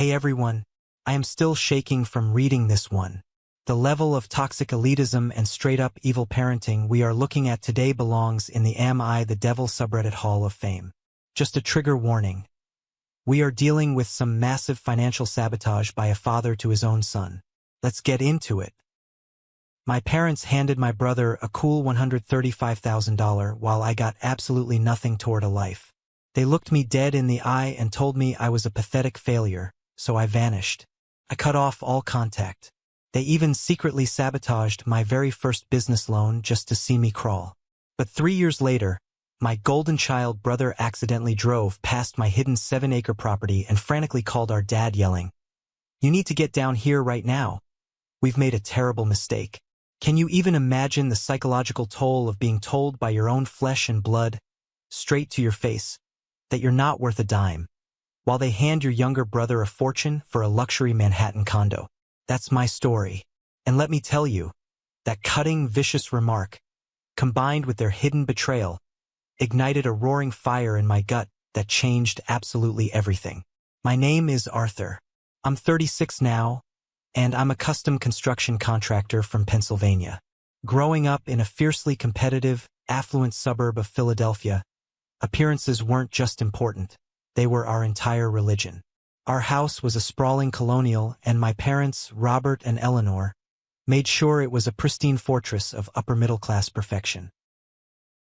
Hey everyone, I am still shaking from reading this one. The level of toxic elitism and straight-up evil parenting we are looking at today belongs in the Am I the Devil subreddit Hall of Fame. Just a trigger warning. We are dealing with some massive financial sabotage by a father to his own son. Let's get into it. My parents handed my brother a cool $135,000 while I got absolutely nothing toward a life. They looked me dead in the eye and told me I was a pathetic failure, so I vanished. I cut off all contact. They even secretly sabotaged my very first business loan just to see me crawl. But 3 years later, my golden child brother accidentally drove past my hidden 7-acre property and frantically called our dad, yelling, "You need to get down here right now. We've made a terrible mistake." Can you even imagine the psychological toll of being told by your own flesh and blood, straight to your face, that you're not worth a dime, while they hand your younger brother a fortune for a luxury Manhattan condo? That's my story. And let me tell you, that cutting, vicious remark, combined with their hidden betrayal, ignited a roaring fire in my gut that changed absolutely everything. My name is Arthur. I'm 36 now, and I'm a custom construction contractor from Pennsylvania. Growing up in a fiercely competitive, affluent suburb of Philadelphia, appearances weren't just important, they were our entire religion. Our house was a sprawling colonial, and my parents, Robert and Eleanor, made sure it was a pristine fortress of upper-middle-class perfection.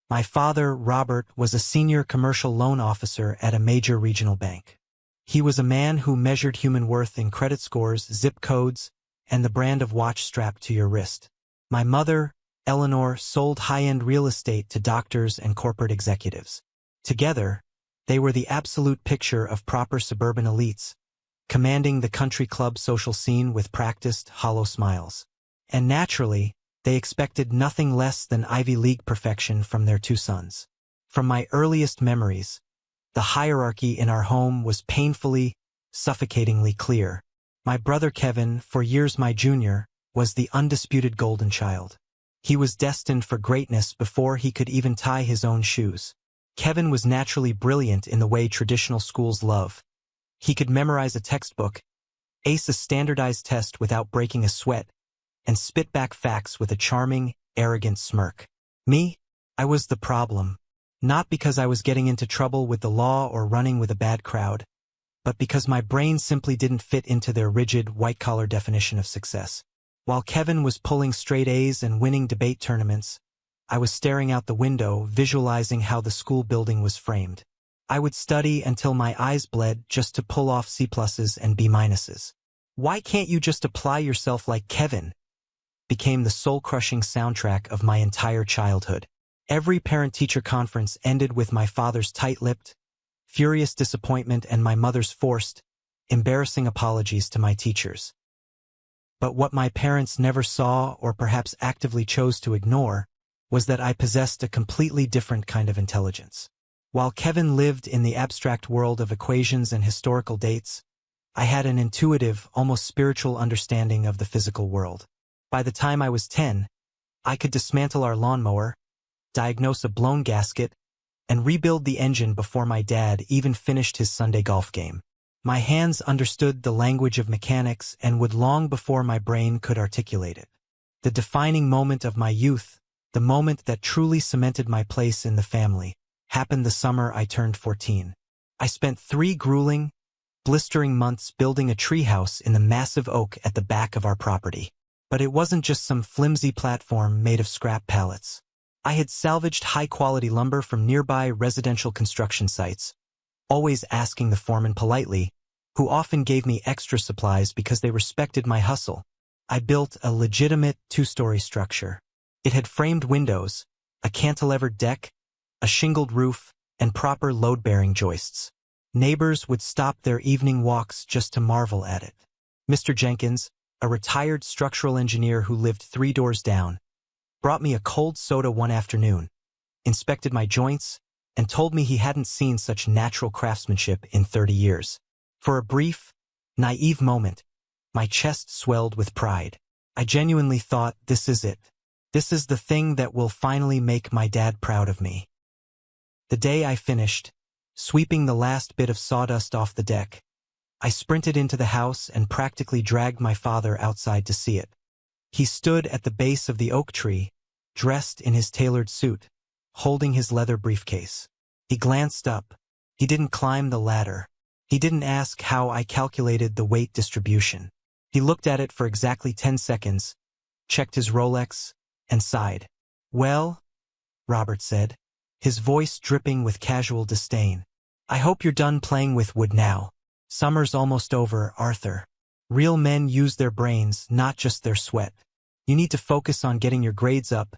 My father, Robert, was a senior commercial loan officer at a major regional bank. He was a man who measured human worth in credit scores, zip codes, and the brand of watch strapped to your wrist. My mother, Eleanor, sold high-end real estate to doctors and corporate executives. Together, they were the absolute picture of proper suburban elites, commanding the country club social scene with practiced, hollow smiles. And naturally, they expected nothing less than Ivy League perfection from their two sons. From my earliest memories, the hierarchy in our home was painfully, suffocatingly clear. My brother Kevin, for years my junior, was the undisputed golden child. He was destined for greatness before he could even tie his own shoes. Kevin was naturally brilliant in the way traditional schools love. He could memorize a textbook, ace a standardized test without breaking a sweat, and spit back facts with a charming, arrogant smirk. Me? I was the problem. Not because I was getting into trouble with the law or running with a bad crowd, but because my brain simply didn't fit into their rigid, white-collar definition of success. While Kevin was pulling straight A's and winning debate tournaments, I was staring out the window, visualizing how the school building was framed. I would study until my eyes bled just to pull off C+s and B-minuses. "Why can't you just apply yourself like Kevin?" became the soul-crushing soundtrack of my entire childhood. Every parent-teacher conference ended with my father's tight-lipped, furious disappointment and my mother's forced, embarrassing apologies to my teachers. But what my parents never saw, or perhaps actively chose to ignore, was that I possessed a completely different kind of intelligence. While Kevin lived in the abstract world of equations and historical dates, I had an intuitive, almost spiritual understanding of the physical world. By the time I was 10, I could dismantle our lawnmower, diagnose a blown gasket, and rebuild the engine before my dad even finished his Sunday golf game. My hands understood the language of mechanics and would long before my brain could articulate it. The defining moment of my youth, the moment that truly cemented my place in the family, happened the summer I turned 14. I spent 3 grueling, blistering months building a treehouse in the massive oak at the back of our property. But it wasn't just some flimsy platform made of scrap pallets. I had salvaged high-quality lumber from nearby residential construction sites, always asking the foreman politely, who often gave me extra supplies because they respected my hustle. I built a legitimate 2-story structure. It had framed windows, a cantilevered deck, a shingled roof, and proper load-bearing joists. Neighbors would stop their evening walks just to marvel at it. Mr. Jenkins, a retired structural engineer who lived 3 doors down, brought me a cold soda one afternoon, inspected my joints, and told me he hadn't seen such natural craftsmanship in 30 years. For a brief, naive moment, my chest swelled with pride. I genuinely thought, this is it. This is the thing that will finally make my dad proud of me. The day I finished, sweeping the last bit of sawdust off the deck, I sprinted into the house and practically dragged my father outside to see it. He stood at the base of the oak tree, dressed in his tailored suit, holding his leather briefcase. He glanced up. He didn't climb the ladder. He didn't ask how I calculated the weight distribution. He looked at it for exactly 10 seconds, checked his Rolex, and sighed. "Well," Robert said, his voice dripping with casual disdain, "I hope you're done playing with wood now. Summer's almost over, Arthur. Real men use their brains, not just their sweat. You need to focus on getting your grades up,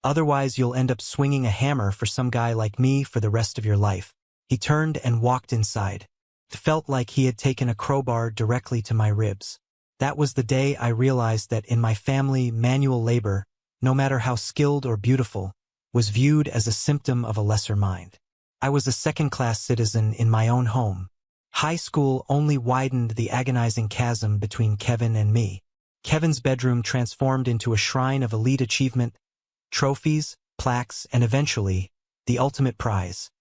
otherwise you'll end up swinging a hammer for some guy like me for the rest of your life." He turned and walked inside. It felt like he had taken a crowbar directly to my ribs. That was the day I realized that in my family, manual labor, no matter how skilled or beautiful, was viewed as a symptom of a lesser mind. I was a second-class citizen in my own home. High school only widened the agonizing chasm between Kevin and me. Kevin's bedroom transformed into a shrine of elite achievement, trophies, plaques, and eventually, the ultimate prize,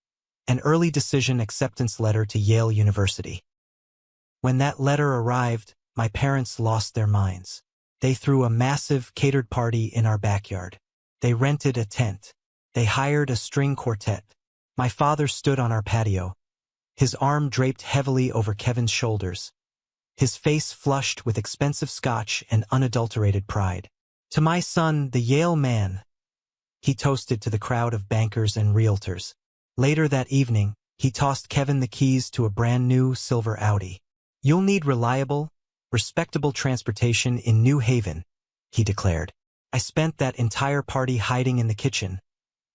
an early decision acceptance letter to Yale University. When that letter arrived, my parents lost their minds. They threw a massive catered party in our backyard. They rented a tent. They hired a string quartet. My father stood on our patio, his arm draped heavily over Kevin's shoulders, his face flushed with expensive scotch and unadulterated pride. "To my son, the Yale man," he toasted to the crowd of bankers and realtors. Later that evening, he tossed Kevin the keys to a brand-new silver Audi. "You'll need reliable, respectable transportation in New Haven," he declared. I spent that entire party hiding in the kitchen,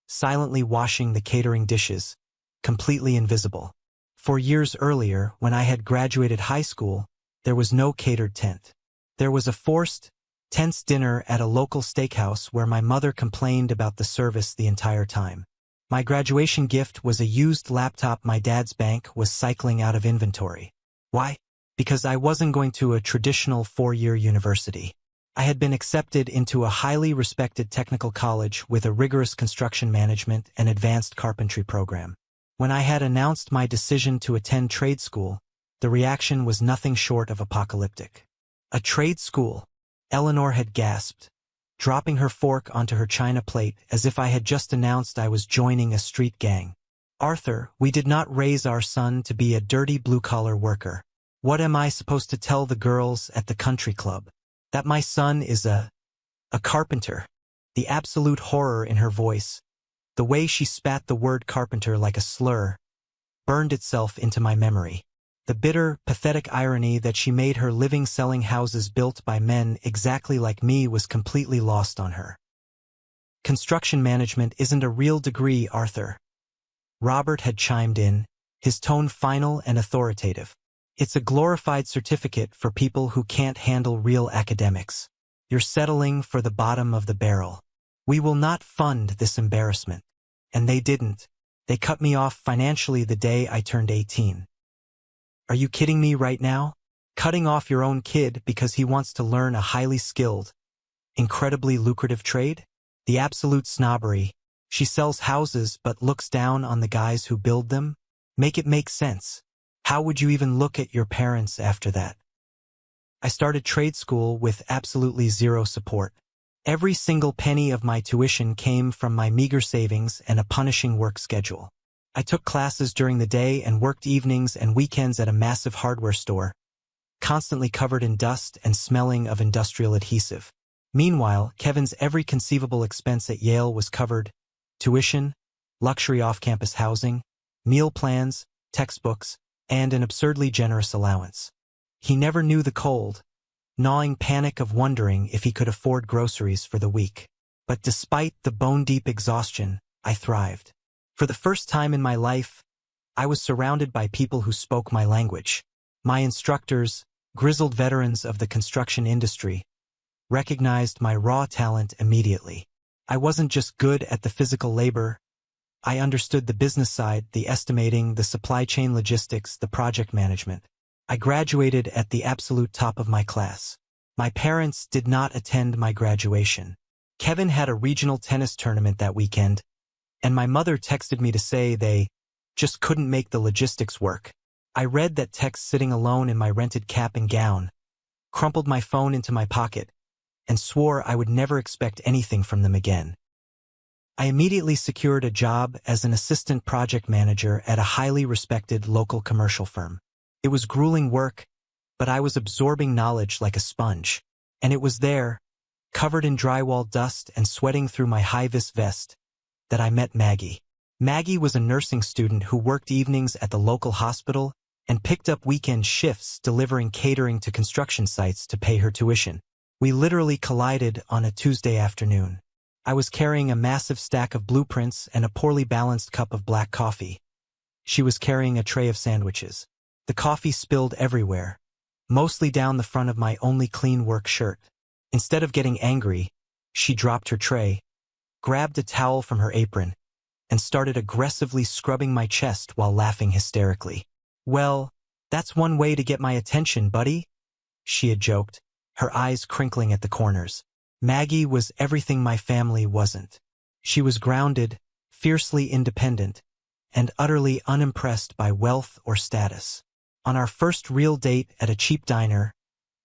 silently washing the catering dishes, completely invisible. 4 years earlier, when I had graduated high school, there was no catered tent. There was a forced, tense dinner at a local steakhouse where my mother complained about the service the entire time. My graduation gift was a used laptop my dad's bank was cycling out of inventory. Why? Because I wasn't going to a traditional 4-year university. I had been accepted into a highly respected technical college with a rigorous construction management and advanced carpentry program. When I had announced my decision to attend trade school, the reaction was nothing short of apocalyptic. "A trade school?" Eleanor had gasped, dropping her fork onto her china plate as if I had just announced I was joining a street gang. "Arthur, we did not raise our son to be a dirty blue-collar worker. What am I supposed to tell the girls at the country club? That my son is a carpenter?" The absolute horror in her voice, the way she spat the word carpenter like a slur, burned itself into my memory. The bitter, pathetic irony that she made her living selling houses built by men exactly like me was completely lost on her. "Construction management isn't a real degree, Arthur." Robert had chimed in, his tone final and authoritative. "It's a glorified certificate for people who can't handle real academics. You're settling for the bottom of the barrel. We will not fund this embarrassment." And they didn't. They cut me off financially the day I turned 18. Are you kidding me right now? Cutting off your own kid because he wants to learn a highly skilled, incredibly lucrative trade? The absolute snobbery. She sells houses but looks down on the guys who build them? Make it make sense. How would you even look at your parents after that? I started trade school with absolutely zero support. Every single penny of my tuition came from my meager savings and a punishing work schedule. I took classes during the day and worked evenings and weekends at a massive hardware store, constantly covered in dust and smelling of industrial adhesive. Meanwhile, Kevin's every conceivable expense at Yale was covered: tuition, luxury off-campus housing, meal plans, textbooks, and an absurdly generous allowance. He never knew the cold, gnawing panic of wondering if he could afford groceries for the week. But despite the bone-deep exhaustion, I thrived. For the first time in my life, I was surrounded by people who spoke my language. My instructors, grizzled veterans of the construction industry, recognized my raw talent immediately. I wasn't just good at the physical labor. I understood the business side, the estimating, the supply chain logistics, the project management. I graduated at the absolute top of my class. My parents did not attend my graduation. Kevin had a regional tennis tournament that weekend, and my mother texted me to say they just couldn't make the logistics work. I read that text sitting alone in my rented cap and gown, crumpled my phone into my pocket, and swore I would never expect anything from them again. I immediately secured a job as an assistant project manager at a highly respected local commercial firm. It was grueling work, but I was absorbing knowledge like a sponge. And it was there, covered in drywall dust and sweating through my high-vis vest, that I met Maggie. Maggie was a nursing student who worked evenings at the local hospital and picked up weekend shifts delivering catering to construction sites to pay her tuition. We literally collided on a Tuesday afternoon. I was carrying a massive stack of blueprints and a poorly balanced cup of black coffee. She was carrying a tray of sandwiches. The coffee spilled everywhere, mostly down the front of my only clean work shirt. Instead of getting angry, she dropped her tray, grabbed a towel from her apron, and started aggressively scrubbing my chest while laughing hysterically. "Well, that's one way to get my attention, buddy," she had joked, her eyes crinkling at the corners. Maggie was everything my family wasn't. She was grounded, fiercely independent, and utterly unimpressed by wealth or status. On our first real date at a cheap diner,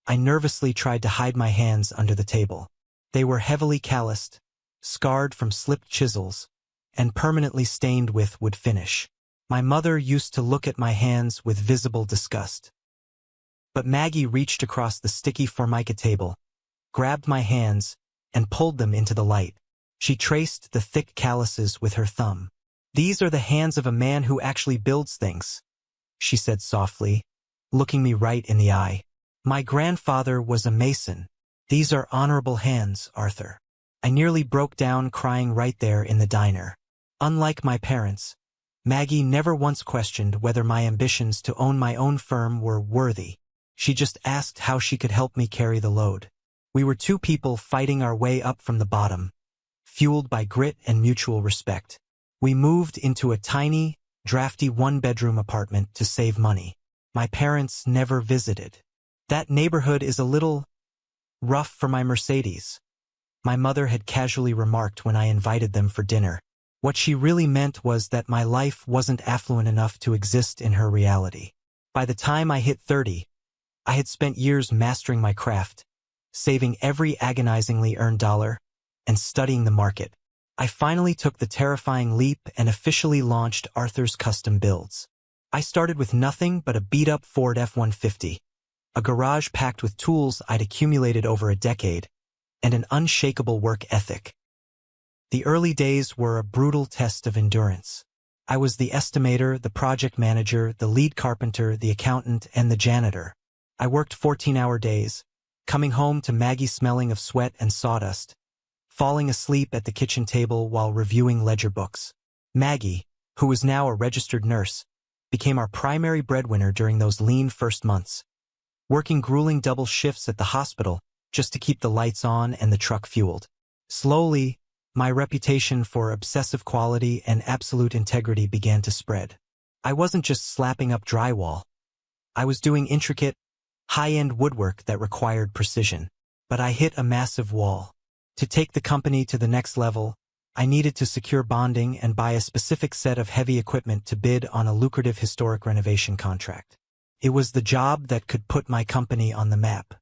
I nervously tried to hide my hands under the table. They were heavily calloused, scarred from slipped chisels, and permanently stained with wood finish. My mother used to look at my hands with visible disgust. But Maggie reached across the sticky formica table, grabbed my hands, and pulled them into the light. She traced the thick calluses with her thumb. "These are the hands of a man who actually builds things," she said softly, looking me right in the eye. "My grandfather was a mason. These are honorable hands, Arthur." I nearly broke down crying right there in the diner. Unlike my parents, Maggie never once questioned whether my ambitions to own my own firm were worthy. She just asked how she could help me carry the load. We were two people fighting our way up from the bottom, fueled by grit and mutual respect. We moved into a tiny, drafty one-bedroom apartment to save money. My parents never visited. "That neighborhood is a little rough for my Mercedes," my mother had casually remarked when I invited them for dinner. What she really meant was that my life wasn't affluent enough to exist in her reality. By the time I hit 30, I had spent years mastering my craft, saving every agonizingly earned dollar, and studying the market. I finally took the terrifying leap and officially launched Arthur's Custom Builds. I started with nothing but a beat-up Ford F-150, a garage packed with tools I'd accumulated over a decade, and an unshakable work ethic. The early days were a brutal test of endurance. I was the estimator, the project manager, the lead carpenter, the accountant, and the janitor. I worked 14-hour days, coming home to Maggie smelling of sweat and sawdust, falling asleep at the kitchen table while reviewing ledger books. Maggie, who was now a registered nurse, became our primary breadwinner during those lean first months, working grueling double shifts at the hospital just to keep the lights on and the truck fueled. Slowly, my reputation for obsessive quality and absolute integrity began to spread. I wasn't just slapping up drywall. I was doing intricate, high-end woodwork that required precision. But I hit a massive wall. To take the company to the next level, I needed to secure bonding and buy a specific set of heavy equipment to bid on a lucrative historic renovation contract. It was the job that could put my company on the map.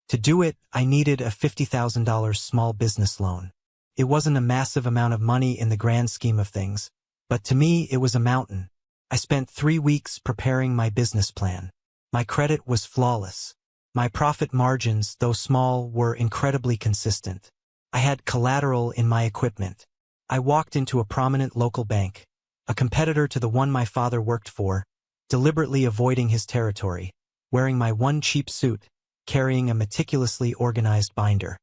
To do it, I needed a $50,000 small business loan. It wasn't a massive amount of money in the grand scheme of things, but to me it was a mountain. I spent 3 weeks preparing my business plan. My credit was flawless. My profit margins, though small, were incredibly consistent. I had collateral in my equipment. I walked into a prominent local bank, a competitor to the one my father worked for, deliberately avoiding his territory, wearing my one cheap suit, carrying a meticulously organized binder.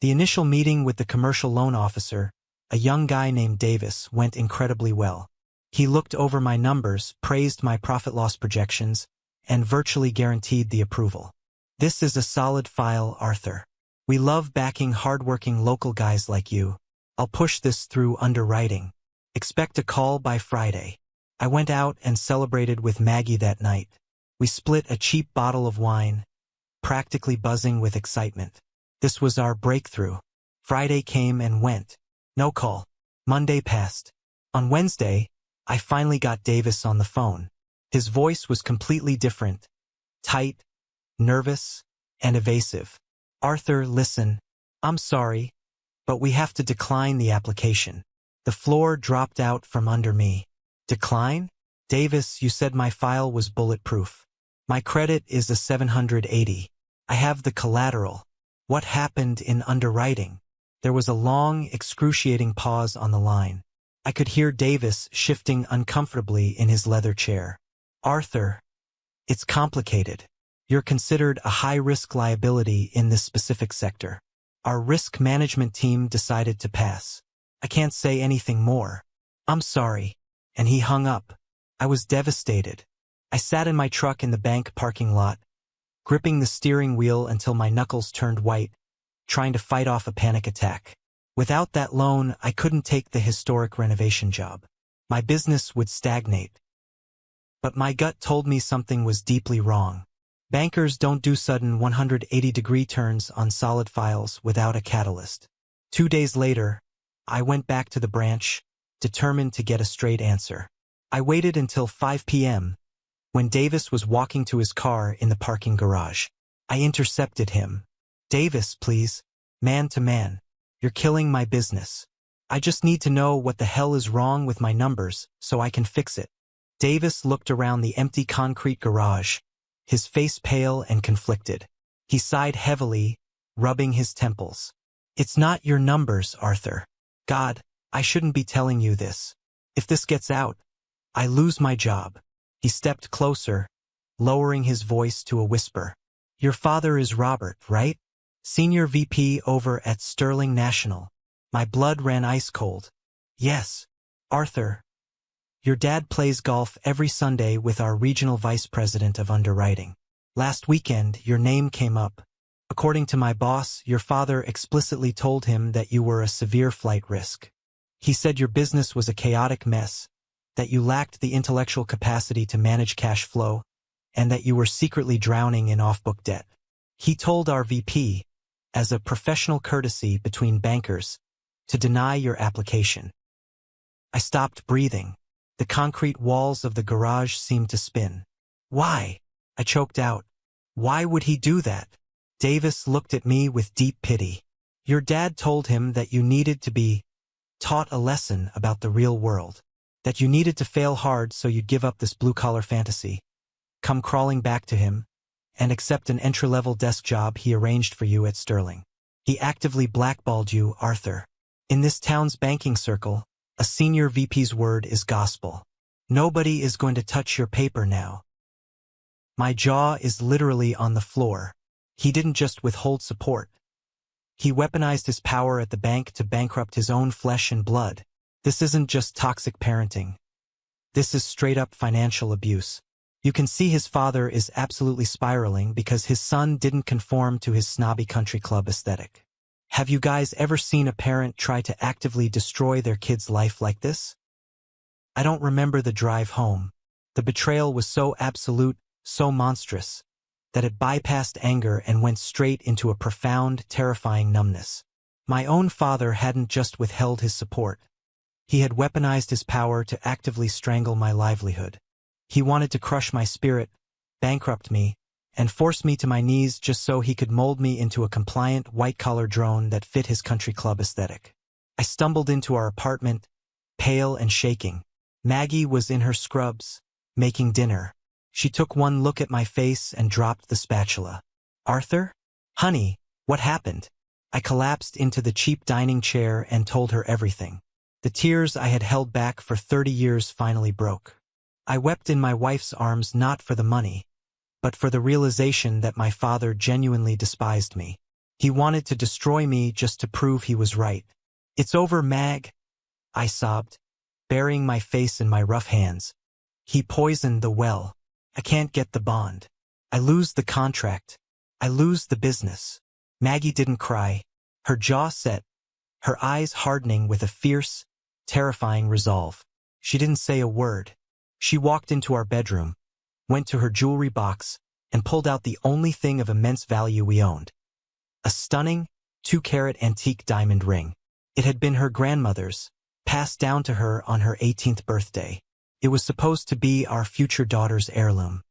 The initial meeting with the commercial loan officer, a young guy named Davis, went incredibly well. He looked over my numbers, praised my profit-loss projections, and virtually guaranteed the approval. "This is a solid file, Arthur. We love backing hard-working local guys like you. I'll push this through underwriting. Expect a call by Friday." I went out and celebrated with Maggie that night. We split a cheap bottle of wine, practically buzzing with excitement. This was our breakthrough. Friday came and went. No call. Monday passed. On Wednesday, I finally got Davis on the phone. His voice was completely different, tight, nervous, and evasive. "Arthur, listen. I'm sorry, but we have to decline the application." The floor dropped out from under me. "Decline? Davis, you said my file was bulletproof. My credit is a 780. I have the collateral. What happened in underwriting?" There was a long, excruciating pause on the line. I could hear Davis shifting uncomfortably in his leather chair. "Arthur, it's complicated. You're considered a high-risk liability in this specific sector. Our risk management team decided to pass. I can't say anything more. I'm sorry." And he hung up. I was devastated. I sat in my truck in the bank parking lot, gripping the steering wheel until my knuckles turned white, trying to fight off a panic attack. Without that loan, I couldn't take the historic renovation job. My business would stagnate. But my gut told me something was deeply wrong. Bankers don't do sudden 180-degree turns on solid files without a catalyst. 2 days later, I went back to the branch, determined to get a straight answer. I waited until 5 p.m., when Davis was walking to his car in the parking garage. I intercepted him. "Davis, please. Man to man. You're killing my business. I just need to know what the hell is wrong with my numbers so I can fix it." Davis looked around the empty concrete garage, his face pale and conflicted. He sighed heavily, rubbing his temples. "It's not your numbers, Arthur. God, I shouldn't be telling you this. If this gets out, I lose my job." He stepped closer, lowering his voice to a whisper. "Your father is Robert, right? Senior VP over at Sterling National." My blood ran ice cold. "Yes, Arthur. Your dad plays golf every Sunday with our regional vice president of underwriting. Last weekend, your name came up. According to my boss, your father explicitly told him that you were a severe flight risk. He said your business was a chaotic mess, that you lacked the intellectual capacity to manage cash flow, and that you were secretly drowning in off-book debt. He told our VP, as a professional courtesy between bankers, to deny your application." I stopped breathing. The concrete walls of the garage seemed to spin. "Why?" I choked out. "Why would he do that?" Davis looked at me with deep pity. "Your dad told him that you needed to be taught a lesson about the real world. That you needed to fail hard so you'd give up this blue-collar fantasy, come crawling back to him, and accept an entry-level desk job he arranged for you at Sterling. He actively blackballed you, Arthur. In this town's banking circle, a senior VP's word is gospel. Nobody is going to touch your paper now." My jaw is literally on the floor. He didn't just withhold support. He weaponized his power at the bank to bankrupt his own flesh and blood. This isn't just toxic parenting. This is straight-up financial abuse. You can see his father is absolutely spiraling because his son didn't conform to his snobby country club aesthetic. Have you guys ever seen a parent try to actively destroy their kid's life like this? I don't remember the drive home. The betrayal was so absolute, so monstrous, that it bypassed anger and went straight into a profound, terrifying numbness. My own father hadn't just withheld his support. He had weaponized his power to actively strangle my livelihood. He wanted to crush my spirit, bankrupt me, and force me to my knees just so he could mold me into a compliant, white-collar drone that fit his country club aesthetic. I stumbled into our apartment, pale and shaking. Maggie was in her scrubs, making dinner. She took one look at my face and dropped the spatula. "Arthur? Honey, what happened?" I collapsed into the cheap dining chair and told her everything. The tears I had held back for 30 years finally broke. I wept in my wife's arms not for the money, but for the realization that my father genuinely despised me. He wanted to destroy me just to prove he was right. "It's over, Mag," I sobbed, burying my face in my rough hands. "He poisoned the well. I can't get the bond. I lose the contract. I lose the business." Maggie didn't cry. Her jaw set, her eyes hardening with a fierce, terrifying resolve. She didn't say a word. She walked into our bedroom, went to her jewelry box, and pulled out the only thing of immense value we owned. A stunning, 2-carat antique diamond ring. It had been her grandmother's, passed down to her on her 18th birthday. It was supposed to be our future daughter's heirloom.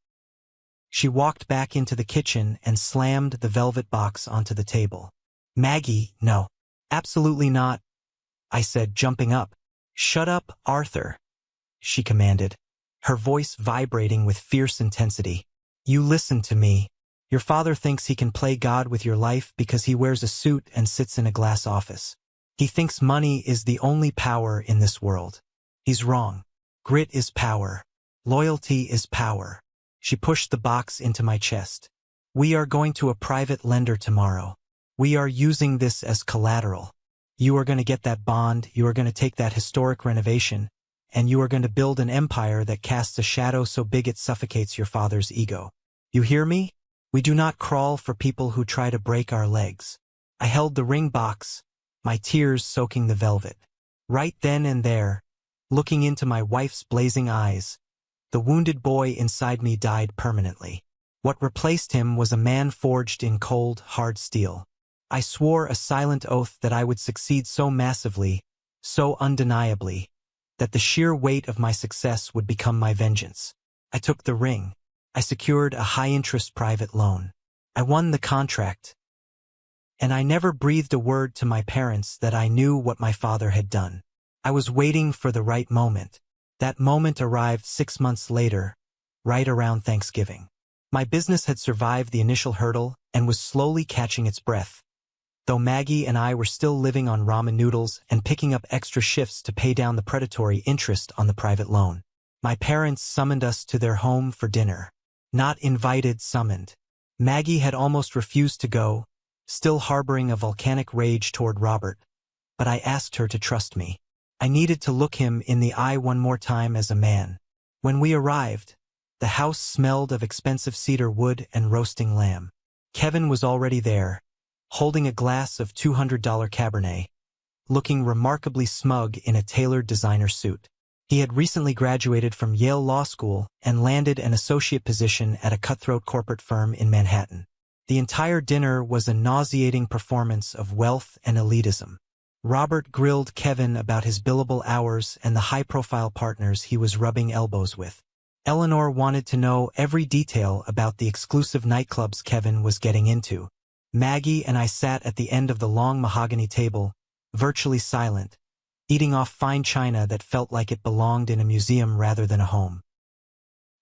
She walked back into the kitchen and slammed the velvet box onto the table. Maggie, no. Absolutely not, I said, jumping up. Shut up, Arthur, she commanded, her voice vibrating with fierce intensity. You listen to me. Your father thinks he can play God with your life because he wears a suit and sits in a glass office. He thinks money is the only power in this world. He's wrong. Grit is power. Loyalty is power. She pushed the box into my chest. We are going to a private lender tomorrow. We are using this as collateral. You are going to get that bond, you are going to take that historic renovation, and you are going to build an empire that casts a shadow so big it suffocates your father's ego. You hear me? We do not crawl for people who try to break our legs. I held the ring box, my tears soaking the velvet. Right then and there, looking into my wife's blazing eyes, the wounded boy inside me died permanently. What replaced him was a man forged in cold, hard steel. I swore a silent oath that I would succeed so massively, so undeniably, that the sheer weight of my success would become my vengeance. I took the ring. I secured a high-interest private loan. I won the contract. And I never breathed a word to my parents that I knew what my father had done. I was waiting for the right moment. That moment arrived 6 months later, right around Thanksgiving. My business had survived the initial hurdle and was slowly catching its breath, though Maggie and I were still living on ramen noodles and picking up extra shifts to pay down the predatory interest on the private loan. My parents summoned us to their home for dinner. Not invited, summoned. Maggie had almost refused to go, still harboring a volcanic rage toward Robert, but I asked her to trust me. I needed to look him in the eye one more time as a man. When we arrived, the house smelled of expensive cedar wood and roasting lamb. Kevin was already there, holding a glass of $200 Cabernet, looking remarkably smug in a tailored designer suit. He had recently graduated from Yale Law School and landed an associate position at a cutthroat corporate firm in Manhattan. The entire dinner was a nauseating performance of wealth and elitism. Robert grilled Kevin about his billable hours and the high-profile partners he was rubbing elbows with. Eleanor wanted to know every detail about the exclusive nightclubs Kevin was getting into. Maggie and I sat at the end of the long mahogany table, virtually silent, eating off fine china that felt like it belonged in a museum rather than a home.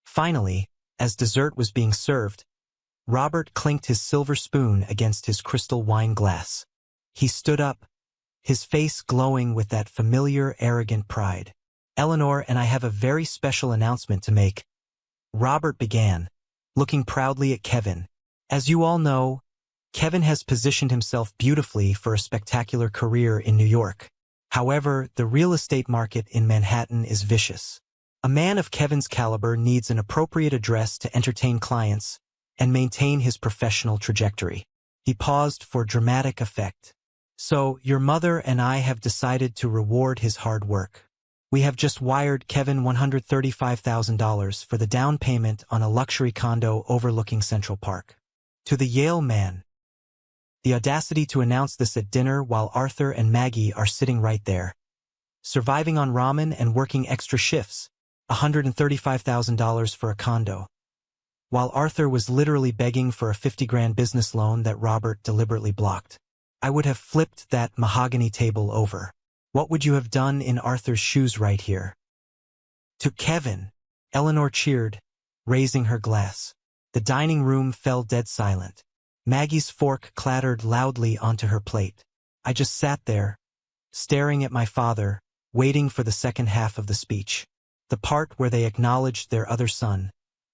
Finally, as dessert was being served, Robert clinked his silver spoon against his crystal wine glass. He stood up, his face glowing with that familiar, arrogant pride. Eleanor and I have a very special announcement to make, Robert began, looking proudly at Kevin. As you all know, Kevin has positioned himself beautifully for a spectacular career in New York. However, the real estate market in Manhattan is vicious. A man of Kevin's caliber needs an appropriate address to entertain clients and maintain his professional trajectory. He paused for dramatic effect. So, your mother and I have decided to reward his hard work. We have just wired Kevin $135,000 for the down payment on a luxury condo overlooking Central Park. To the Yale man. The audacity to announce this at dinner while Arthur and Maggie are sitting right there. Surviving on ramen and working extra shifts. $135,000 for a condo. While Arthur was literally begging for a $50,000 business loan that Robert deliberately blocked. I would have flipped that mahogany table over. What would you have done in Arthur's shoes right here? To Kevin, Eleanor cheered, raising her glass. The dining room fell dead silent. Maggie's fork clattered loudly onto her plate. I just sat there, staring at my father, waiting for the second half of the speech. The part where they acknowledged their other son,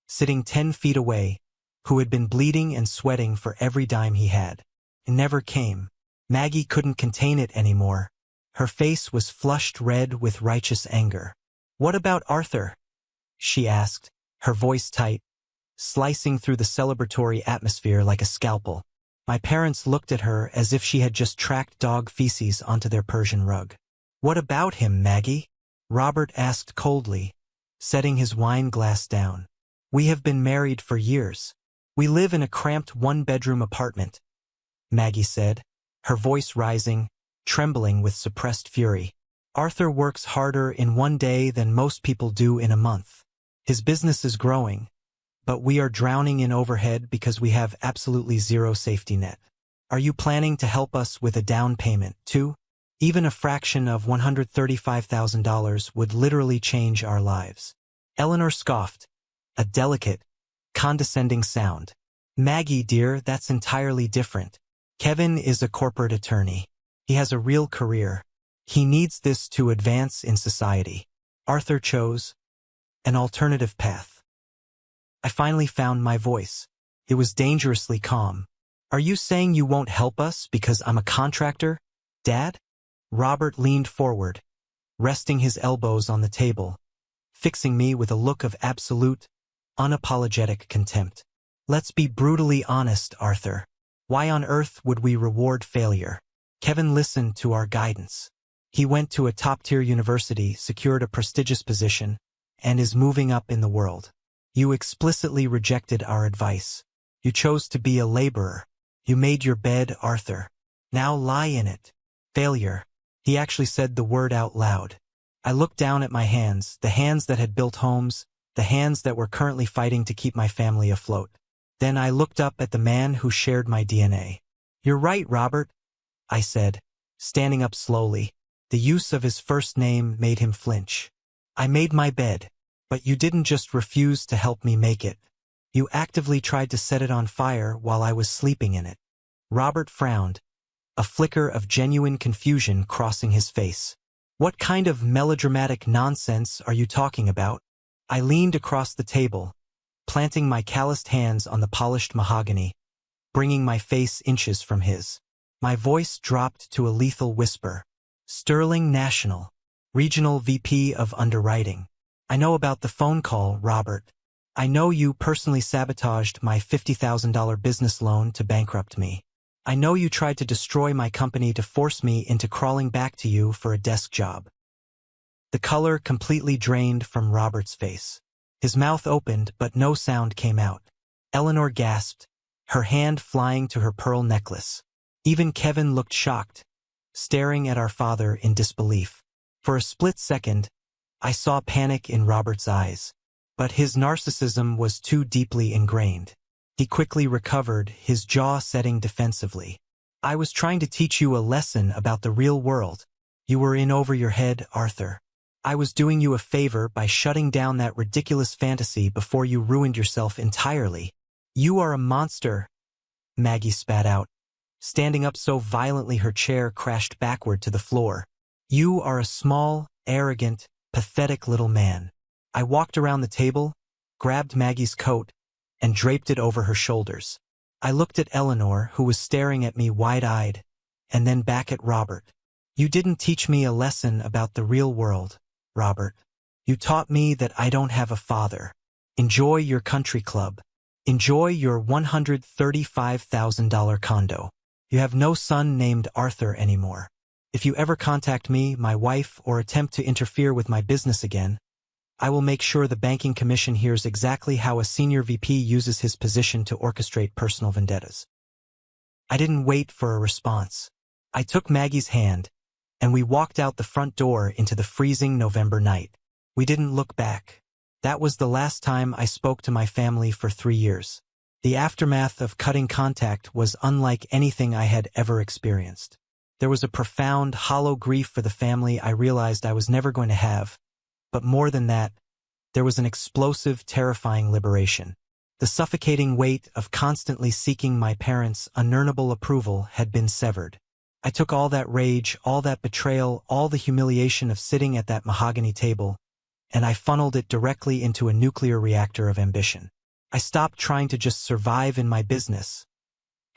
sitting 10 feet away, who had been bleeding and sweating for every dime he had. It never came. Maggie couldn't contain it anymore. Her face was flushed red with righteous anger. What about Arthur? She asked, her voice tight, slicing through the celebratory atmosphere like a scalpel. My parents looked at her as if she had just tracked dog feces onto their Persian rug. What about him, Maggie? Robert asked coldly, setting his wine glass down. We have been married for years. We live in a cramped one-bedroom apartment, Maggie said, her voice rising, trembling with suppressed fury. Arthur works harder in one day than most people do in a month. His business is growing, but we are drowning in overhead because we have absolutely zero safety net. Are you planning to help us with a down payment, too? Even a fraction of $135,000 would literally change our lives. Eleanor scoffed, a delicate, condescending sound. Maggie, dear, that's entirely different. Kevin is a corporate attorney. He has a real career. He needs this to advance in society. Arthur chose an alternative path. I finally found my voice. It was dangerously calm. Are you saying you won't help us because I'm a contractor, Dad? Robert leaned forward, resting his elbows on the table, fixing me with a look of absolute, unapologetic contempt. Let's be brutally honest, Arthur. Why on earth would we reward failure? Kevin listened to our guidance. He went to a top-tier university, secured a prestigious position, and is moving up in the world. You explicitly rejected our advice. You chose to be a laborer. You made your bed, Arthur. Now lie in it. Failure. He actually said the word out loud. I looked down at my hands, the hands that had built homes, the hands that were currently fighting to keep my family afloat. Then I looked up at the man who shared my DNA. You're right, Robert, I said, standing up slowly. The use of his first name made him flinch. I made my bed, but you didn't just refuse to help me make it. You actively tried to set it on fire while I was sleeping in it. Robert frowned, a flicker of genuine confusion crossing his face. What kind of melodramatic nonsense are you talking about? I leaned across the table, planting my calloused hands on the polished mahogany, bringing my face inches from his. My voice dropped to a lethal whisper. Sterling National, Regional VP of Underwriting. I know about the phone call, Robert. I know you personally sabotaged my $50,000 business loan to bankrupt me. I know you tried to destroy my company to force me into crawling back to you for a desk job. The color completely drained from Robert's face. His mouth opened, but no sound came out. Eleanor gasped, her hand flying to her pearl necklace. Even Kevin looked shocked, staring at our father in disbelief. For a split second, I saw panic in Robert's eyes, but his narcissism was too deeply ingrained. He quickly recovered, his jaw setting defensively. I was trying to teach you a lesson about the real world. You were in over your head, Arthur. I was doing you a favor by shutting down that ridiculous fantasy before you ruined yourself entirely. You are a monster, Maggie spat out, standing up so violently her chair crashed backward to the floor. You are a small, arrogant, pathetic little man. I walked around the table, grabbed Maggie's coat, and draped it over her shoulders. I looked at Eleanor, who was staring at me wide-eyed, and then back at Robert. You didn't teach me a lesson about the real world, Robert. You taught me that I don't have a father. Enjoy your country club. Enjoy your $135,000 condo. You have no son named Arthur anymore. If you ever contact me, my wife, or attempt to interfere with my business again, I will make sure the banking commission hears exactly how a senior VP uses his position to orchestrate personal vendettas. I didn't wait for a response. I took Maggie's hand, and we walked out the front door into the freezing November night. We didn't look back. That was the last time I spoke to my family for 3 years. The aftermath of cutting contact was unlike anything I had ever experienced. There was a profound, hollow grief for the family I realized I was never going to have, but more than that, there was an explosive, terrifying liberation. The suffocating weight of constantly seeking my parents' unearnable approval had been severed. I took all that rage, all that betrayal, all the humiliation of sitting at that mahogany table, and I funneled it directly into a nuclear reactor of ambition. I stopped trying to just survive in my business.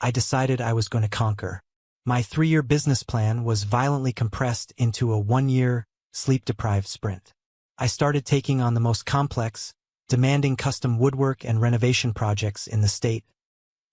I decided I was going to conquer. My 3-year business plan was violently compressed into a 1-year, sleep-deprived sprint. I started taking on the most complex, demanding custom woodwork and renovation projects in the state,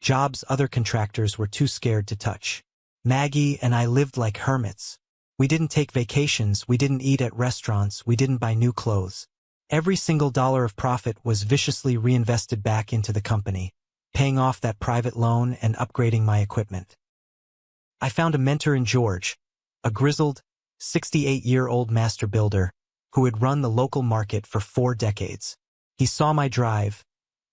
jobs other contractors were too scared to touch. Maggie and I lived like hermits. We didn't take vacations, we didn't eat at restaurants, we didn't buy new clothes. Every single dollar of profit was viciously reinvested back into the company, paying off that private loan and upgrading my equipment. I found a mentor in George, a grizzled, 68-year-old master builder, who had run the local market for 4 decades. He saw my drive,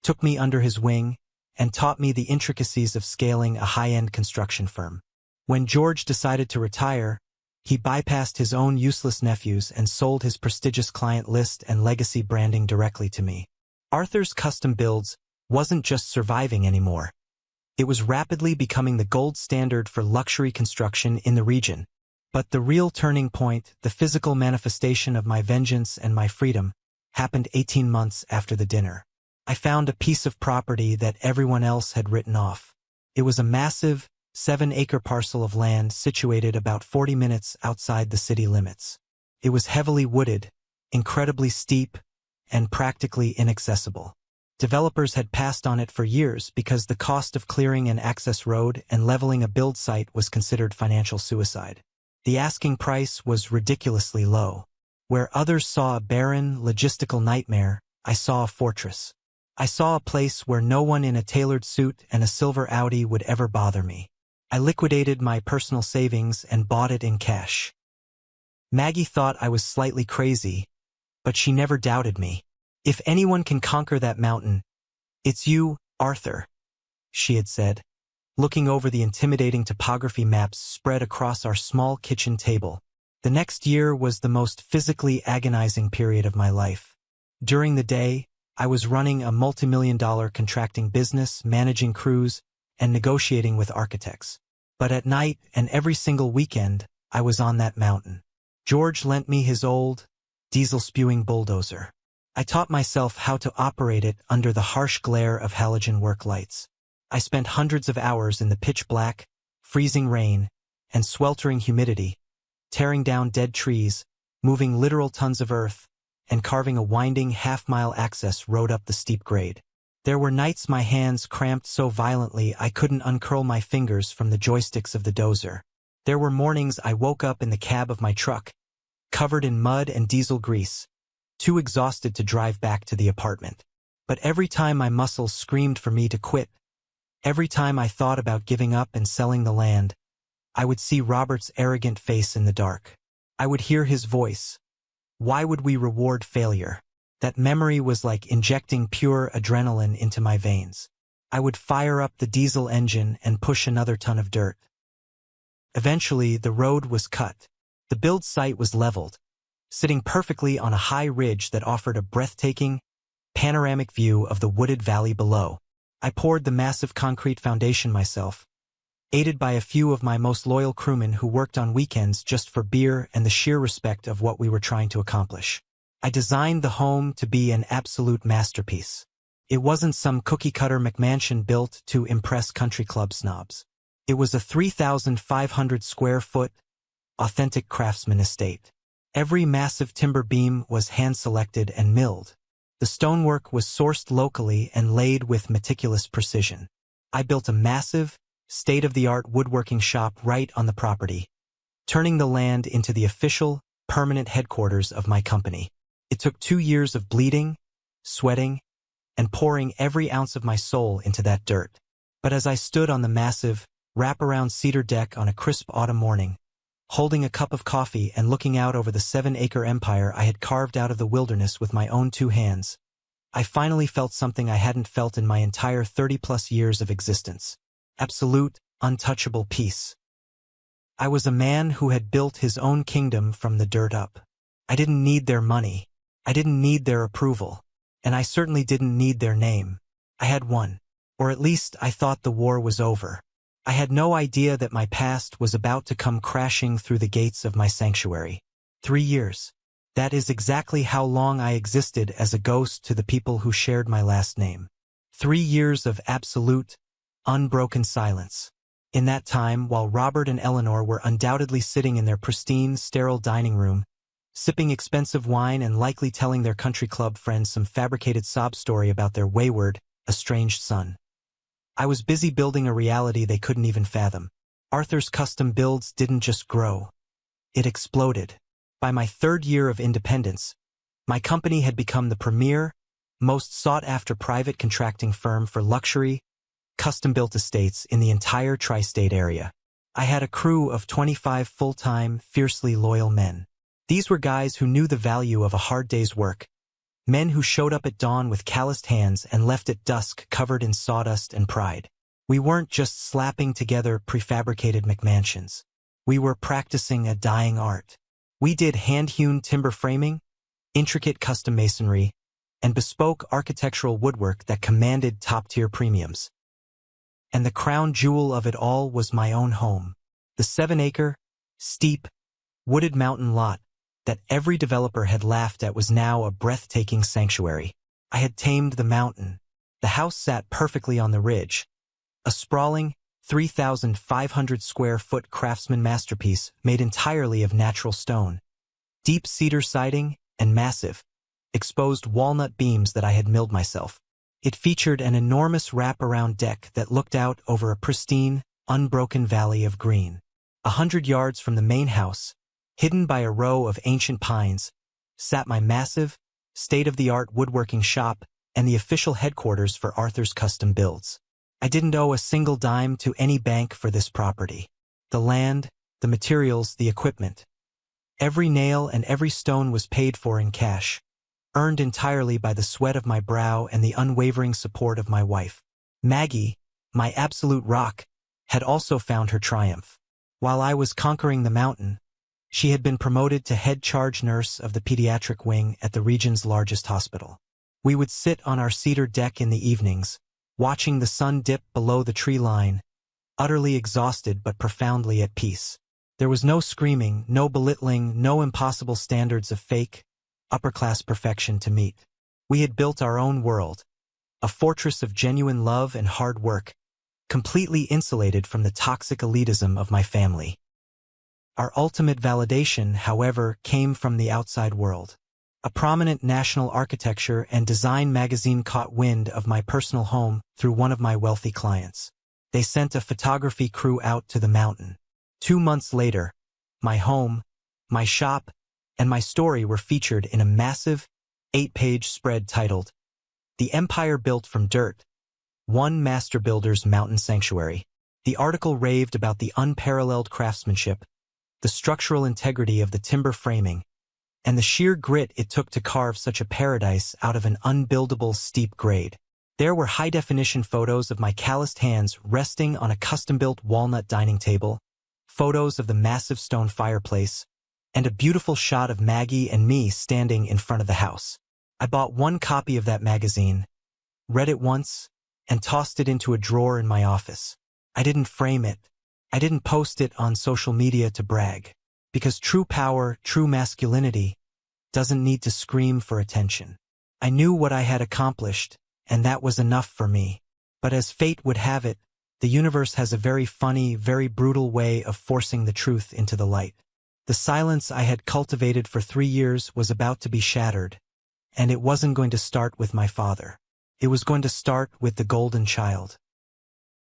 took me under his wing, and taught me the intricacies of scaling a high-end construction firm. When George decided to retire, he bypassed his own useless nephews and sold his prestigious client list and legacy branding directly to me. Arthur's Custom Builds wasn't just surviving anymore. It was rapidly becoming the gold standard for luxury construction in the region. But the real turning point, the physical manifestation of my vengeance and my freedom, happened 18 months after the dinner. I found a piece of property that everyone else had written off. It was a massive, 7-acre parcel of land situated about 40 minutes outside the city limits. It was heavily wooded, incredibly steep, and practically inaccessible. Developers had passed on it for years because the cost of clearing an access road and leveling a build site was considered financial suicide. The asking price was ridiculously low. Where others saw a barren, logistical nightmare, I saw a fortress. I saw a place where no one in a tailored suit and a silver Audi would ever bother me. I liquidated my personal savings and bought it in cash. Maggie thought I was slightly crazy, but she never doubted me. "If anyone can conquer that mountain, it's you, Arthur," she had said, looking over the intimidating topography maps spread across our small kitchen table. The next year was the most physically agonizing period of my life. During the day, I was running a multi-million-dollar contracting business, managing crews, and negotiating with architects. But at night and every single weekend, I was on that mountain. George lent me his old, diesel-spewing bulldozer. I taught myself how to operate it under the harsh glare of halogen work lights. I spent hundreds of hours in the pitch-black, freezing rain, and sweltering humidity, tearing down dead trees, moving literal tons of earth, and carving a winding half-mile access road up the steep grade. There were nights my hands cramped so violently I couldn't uncurl my fingers from the joysticks of the dozer. There were mornings I woke up in the cab of my truck, covered in mud and diesel grease, too exhausted to drive back to the apartment. But every time my muscles screamed for me to quit, every time I thought about giving up and selling the land, I would see Robert's arrogant face in the dark. I would hear his voice. Why would we reward failure? That memory was like injecting pure adrenaline into my veins. I would fire up the diesel engine and push another ton of dirt. Eventually, the road was cut. The build site was leveled, sitting perfectly on a high ridge that offered a breathtaking, panoramic view of the wooded valley below. I poured the massive concrete foundation myself, aided by a few of my most loyal crewmen who worked on weekends just for beer and the sheer respect of what we were trying to accomplish. I designed the home to be an absolute masterpiece. It wasn't some cookie-cutter McMansion built to impress country club snobs. It was a 3,500-square-foot, authentic craftsman estate. Every massive timber beam was hand-selected and milled. The stonework was sourced locally and laid with meticulous precision. I built a massive, state-of-the-art woodworking shop right on the property, turning the land into the official, permanent headquarters of my company. It took 2 years of bleeding, sweating, and pouring every ounce of my soul into that dirt. But as I stood on the massive, wraparound cedar deck on a crisp autumn morning, holding a cup of coffee and looking out over the 7-acre empire I had carved out of the wilderness with my own 2 hands, I finally felt something I hadn't felt in my entire 30-plus years of existence. Absolute, untouchable peace. I was a man who had built his own kingdom from the dirt up. I didn't need their money. I didn't need their approval. And I certainly didn't need their name. I had won. Or at least I thought the war was over. I had no idea that my past was about to come crashing through the gates of my sanctuary. 3 years. That is exactly how long I existed as a ghost to the people who shared my last name. 3 years of absolute, unbroken silence. In that time, while Robert and Eleanor were undoubtedly sitting in their pristine, sterile dining room, sipping expensive wine and likely telling their country club friends some fabricated sob story about their wayward, estranged son, I was busy building a reality they couldn't even fathom. Arthur's Custom Builds didn't just grow. It exploded. By my 3rd year of independence, my company had become the premier, most sought-after private contracting firm for luxury, custom-built estates in the entire tri-state area. I had a crew of 25 full-time, fiercely loyal men. These were guys who knew the value of a hard day's work, men who showed up at dawn with calloused hands and left at dusk covered in sawdust and pride. We weren't just slapping together prefabricated McMansions. We were practicing a dying art. We did hand-hewn timber framing, intricate custom masonry, and bespoke architectural woodwork that commanded top-tier premiums. And the crown jewel of it all was my own home, the 7-acre, steep, wooded mountain lot that every developer had laughed at was now a breathtaking sanctuary. I had tamed the mountain. The house sat perfectly on the ridge, a sprawling, 3,500 square foot craftsman masterpiece made entirely of natural stone, deep cedar siding, and massive, exposed walnut beams that I had milled myself. It featured an enormous wraparound deck that looked out over a pristine, unbroken valley of green. 100 yards from the main house, hidden by a row of ancient pines, sat my massive, state-of-the-art woodworking shop and the official headquarters for Arthur's Custom Builds. I didn't owe a single dime to any bank for this property. The land, the materials, the equipment. Every nail and every stone was paid for in cash, earned entirely by the sweat of my brow and the unwavering support of my wife. Maggie, my absolute rock, had also found her triumph. While I was conquering the mountain, she had been promoted to head charge nurse of the pediatric wing at the region's largest hospital. We would sit on our cedar deck in the evenings, watching the sun dip below the tree line, utterly exhausted but profoundly at peace. There was no screaming, no belittling, no impossible standards of fake, upper-class perfection to meet. We had built our own world, a fortress of genuine love and hard work, completely insulated from the toxic elitism of my family. Our ultimate validation, however, came from the outside world. A prominent national architecture and design magazine caught wind of my personal home through one of my wealthy clients. They sent a photography crew out to the mountain. 2 months later, my home, my shop, and my story were featured in a massive, 8-page spread titled, "The Empire Built from Dirt, One Master Builder's Mountain Sanctuary." The article raved about the unparalleled craftsmanship, the structural integrity of the timber framing, and the sheer grit it took to carve such a paradise out of an unbuildable steep grade. There were high-definition photos of my calloused hands resting on a custom-built walnut dining table, photos of the massive stone fireplace, and a beautiful shot of Maggie and me standing in front of the house. I bought one copy of that magazine, read it once, and tossed it into a drawer in my office. I didn't frame it. I didn't post it on social media to brag, because true power, true masculinity, doesn't need to scream for attention. I knew what I had accomplished, and that was enough for me. But as fate would have it, the universe has a very funny, very brutal way of forcing the truth into the light. The silence I had cultivated for 3 years was about to be shattered, and it wasn't going to start with my father. It was going to start with the golden child.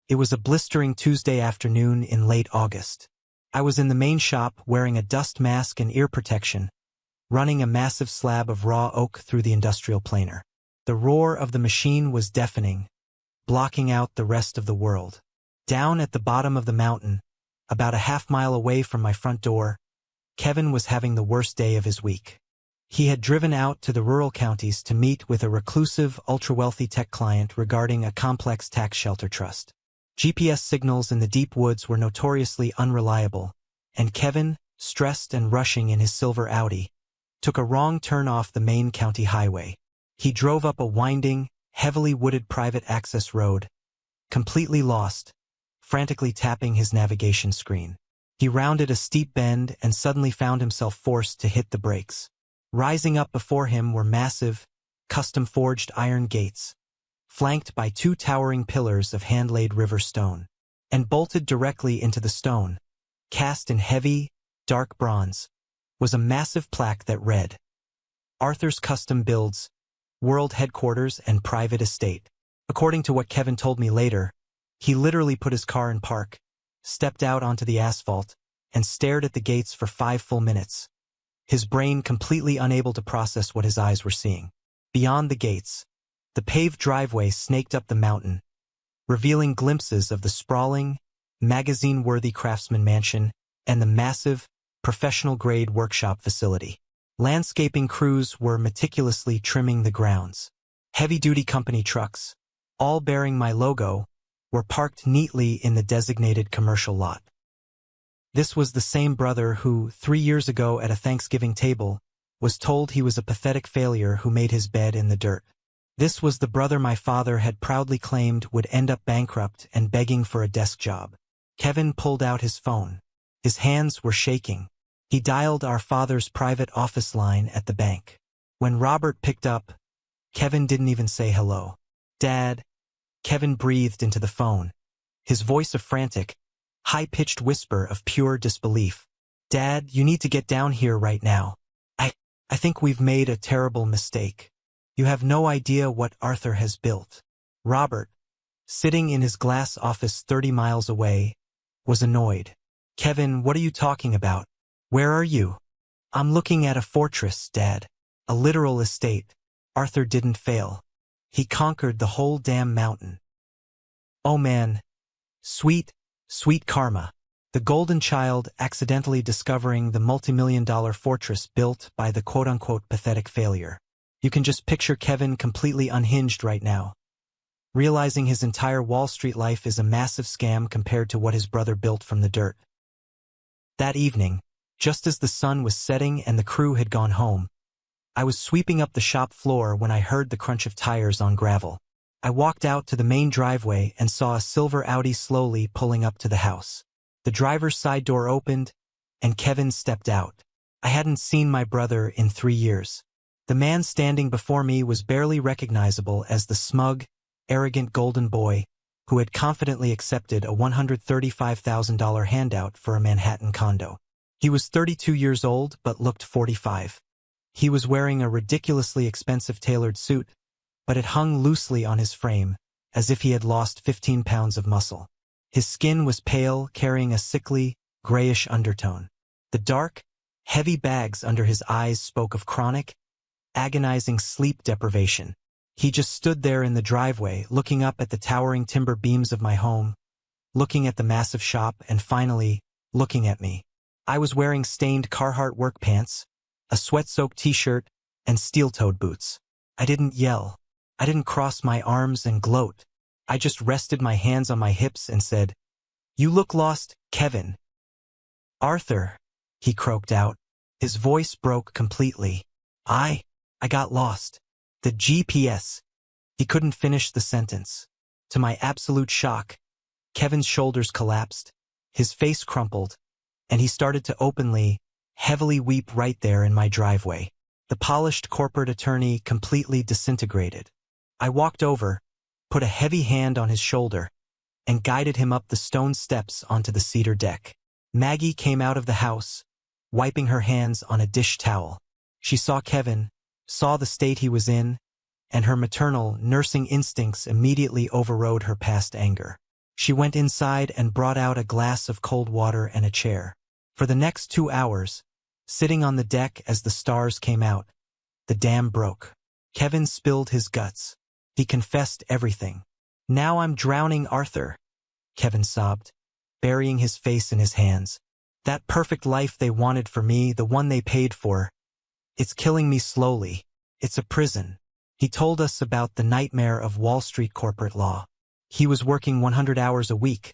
It was a blistering Tuesday afternoon in late August. I was in the main shop wearing a dust mask and ear protection, running a massive slab of raw oak through the industrial planer. The roar of the machine was deafening, blocking out the rest of the world. Down at the bottom of the mountain, about a half-mile away from my front door, Kevin was having the worst day of his week. He had driven out to the rural counties to meet with a reclusive, ultra-wealthy tech client regarding a complex tax shelter trust. GPS signals in the deep woods were notoriously unreliable, and Kevin, stressed and rushing in his silver Audi, took a wrong turn off the main county highway. He drove up a winding, heavily wooded private access road, completely lost, frantically tapping his navigation screen. He rounded a steep bend and suddenly found himself forced to hit the brakes. Rising up before him were massive, custom-forged iron gates, flanked by 2 towering pillars of hand-laid river stone, and bolted directly into the stone, cast in heavy, dark bronze, was a massive plaque that read, "Arthur's Custom Builds, World Headquarters and Private Estate." According to what Kevin told me later, he literally put his car in park, stepped out onto the asphalt, and stared at the gates for 5 full minutes, his brain completely unable to process what his eyes were seeing. Beyond the gates, the paved driveway snaked up the mountain, revealing glimpses of the sprawling, magazine-worthy craftsman mansion, and the massive, professional-grade workshop facility. Landscaping crews were meticulously trimming the grounds. Heavy-duty company trucks, all bearing my logo, were parked neatly in the designated commercial lot. This was the same brother who, 3 years ago at a Thanksgiving table, was told he was a pathetic failure who made his bed in the dirt. This was the brother my father had proudly claimed would end up bankrupt and begging for a desk job. Kevin pulled out his phone. His hands were shaking. He dialed our father's private office line at the bank. When Robert picked up, Kevin didn't even say hello. "Dad," Kevin breathed into the phone, his voice a frantic, high-pitched whisper of pure disbelief. "Dad, you need to get down here right now. I think we've made a terrible mistake. You have no idea what Arthur has built." Robert, sitting in his glass office 30 miles away, was annoyed. "Kevin, what are you talking about? Where are you?" "I'm looking at a fortress, Dad. A literal estate. Arthur didn't fail. He conquered the whole damn mountain." "Oh man. Sweet, sweet karma." The golden child accidentally discovering the multi-million-dollar fortress built by the quote-unquote pathetic failure. You can just picture Kevin completely unhinged right now, realizing his entire Wall Street life is a massive scam compared to what his brother built from the dirt. That evening, just as the sun was setting and the crew had gone home, I was sweeping up the shop floor when I heard the crunch of tires on gravel. I walked out to the main driveway and saw a silver Audi slowly pulling up to the house. The driver's side door opened, and Kevin stepped out. I hadn't seen my brother in 3 years. The man standing before me was barely recognizable as the smug, arrogant golden boy who had confidently accepted a $135,000 handout for a Manhattan condo. He was 32 years old but looked 45. He was wearing a ridiculously expensive tailored suit, but it hung loosely on his frame, as if he had lost 15 pounds of muscle. His skin was pale, carrying a sickly, grayish undertone. The dark, heavy bags under his eyes spoke of chronic, agonizing sleep deprivation. He just stood there in the driveway, looking up at the towering timber beams of my home, looking at the massive shop, and finally, looking at me. I was wearing stained Carhartt work pants, a sweat-soaked t-shirt, and steel-toed boots. I didn't yell. I didn't cross my arms and gloat. I just rested my hands on my hips and said, "You look lost, Kevin." "Arthur," he croaked out. His voice broke completely. I got lost. The GPS." He couldn't finish the sentence. To my absolute shock, Kevin's shoulders collapsed, his face crumpled, and he started to openly, heavily weep right there in my driveway. The polished corporate attorney completely disintegrated. I walked over, put a heavy hand on his shoulder, and guided him up the stone steps onto the cedar deck. Maggie came out of the house, wiping her hands on a dish towel. She saw Kevin, saw the state he was in, and her maternal, nursing instincts immediately overrode her past anger. She went inside and brought out a glass of cold water and a chair. For the next 2 hours, sitting on the deck as the stars came out, the dam broke. Kevin spilled his guts. He confessed everything. "Now I'm drowning, Arthur," Kevin sobbed, burying his face in his hands. "That perfect life they wanted for me, the one they paid for, it's killing me slowly. It's a prison." He told us about the nightmare of Wall Street corporate law. He was working 100 hours a week,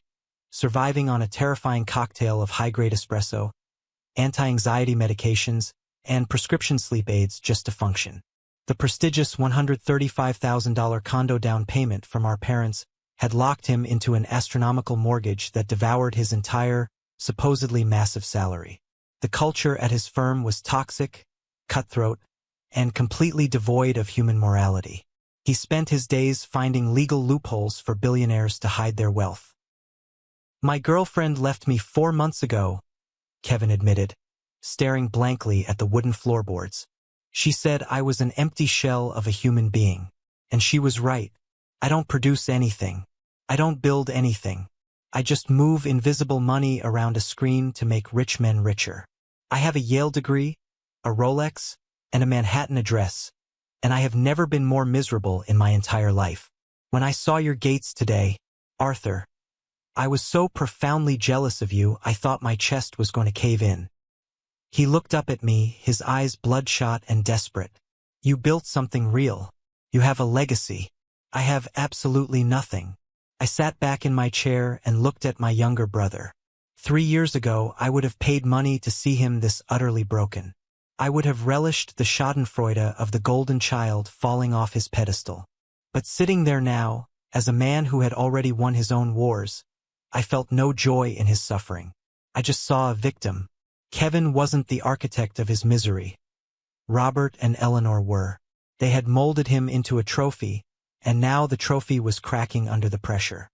surviving on a terrifying cocktail of high-grade espresso, anti-anxiety medications, and prescription sleep aids just to function. The prestigious $135,000 condo down payment from our parents had locked him into an astronomical mortgage that devoured his entire, supposedly massive salary. The culture at his firm was toxic, cutthroat, and completely devoid of human morality. He spent his days finding legal loopholes for billionaires to hide their wealth. "My girlfriend left me 4 months ago," Kevin admitted, staring blankly at the wooden floorboards. "She said I was an empty shell of a human being. And she was right. I don't produce anything. I don't build anything. I just move invisible money around a screen to make rich men richer. I have a Yale degree, a Rolex, and a Manhattan address, and I have never been more miserable in my entire life. When I saw your gates today, Arthur," I was so profoundly jealous of you, I thought my chest was going to cave in. He looked up at me, his eyes bloodshot and desperate. You built something real. You have a legacy. I have absolutely nothing. I sat back in my chair and looked at my younger brother. 3 years ago, I would have paid money to see him this utterly broken. I would have relished the schadenfreude of the golden child falling off his pedestal. But sitting there now, as a man who had already won his own wars, I felt no joy in his suffering. I just saw a victim. Kevin wasn't the architect of his misery. Robert and Eleanor were. They had molded him into a trophy, and now the trophy was cracking under the pressure.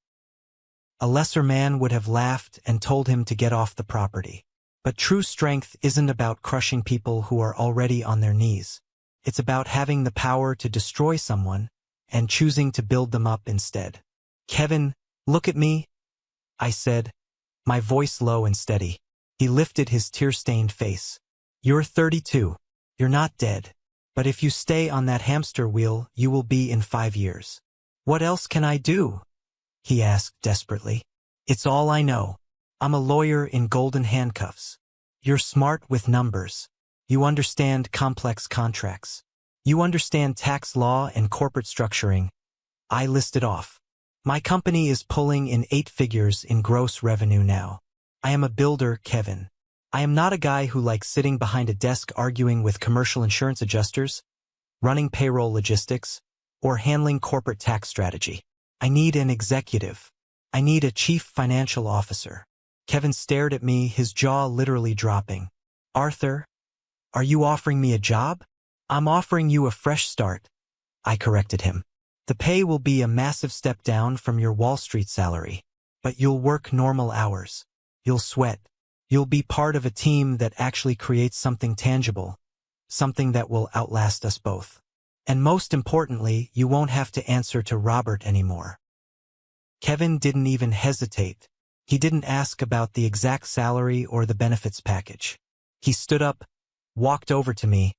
A lesser man would have laughed and told him to get off the property. But true strength isn't about crushing people who are already on their knees. It's about having the power to destroy someone and choosing to build them up instead. Kevin, look at me, I said, my voice low and steady. He lifted his tear-stained face. You're 32. You're not dead. But if you stay on that hamster wheel, you will be in 5 years. What else can I do? He asked desperately. It's all I know. I'm a lawyer in golden handcuffs. You're smart with numbers. You understand complex contracts. You understand tax law and corporate structuring. I listed off. My company is pulling in 8 figures in gross revenue now. I am a builder, Kevin. I am not a guy who likes sitting behind a desk arguing with commercial insurance adjusters, running payroll logistics, or handling corporate tax strategy. I need an executive. I need a chief financial officer. Kevin stared at me, his jaw literally dropping. Arthur, are you offering me a job? I'm offering you a fresh start, I corrected him. The pay will be a massive step down from your Wall Street salary, but you'll work normal hours. You'll sweat. You'll be part of a team that actually creates something tangible, something that will outlast us both. And most importantly, you won't have to answer to Robert anymore. Kevin didn't even hesitate. He didn't ask about the exact salary or the benefits package. He stood up, walked over to me,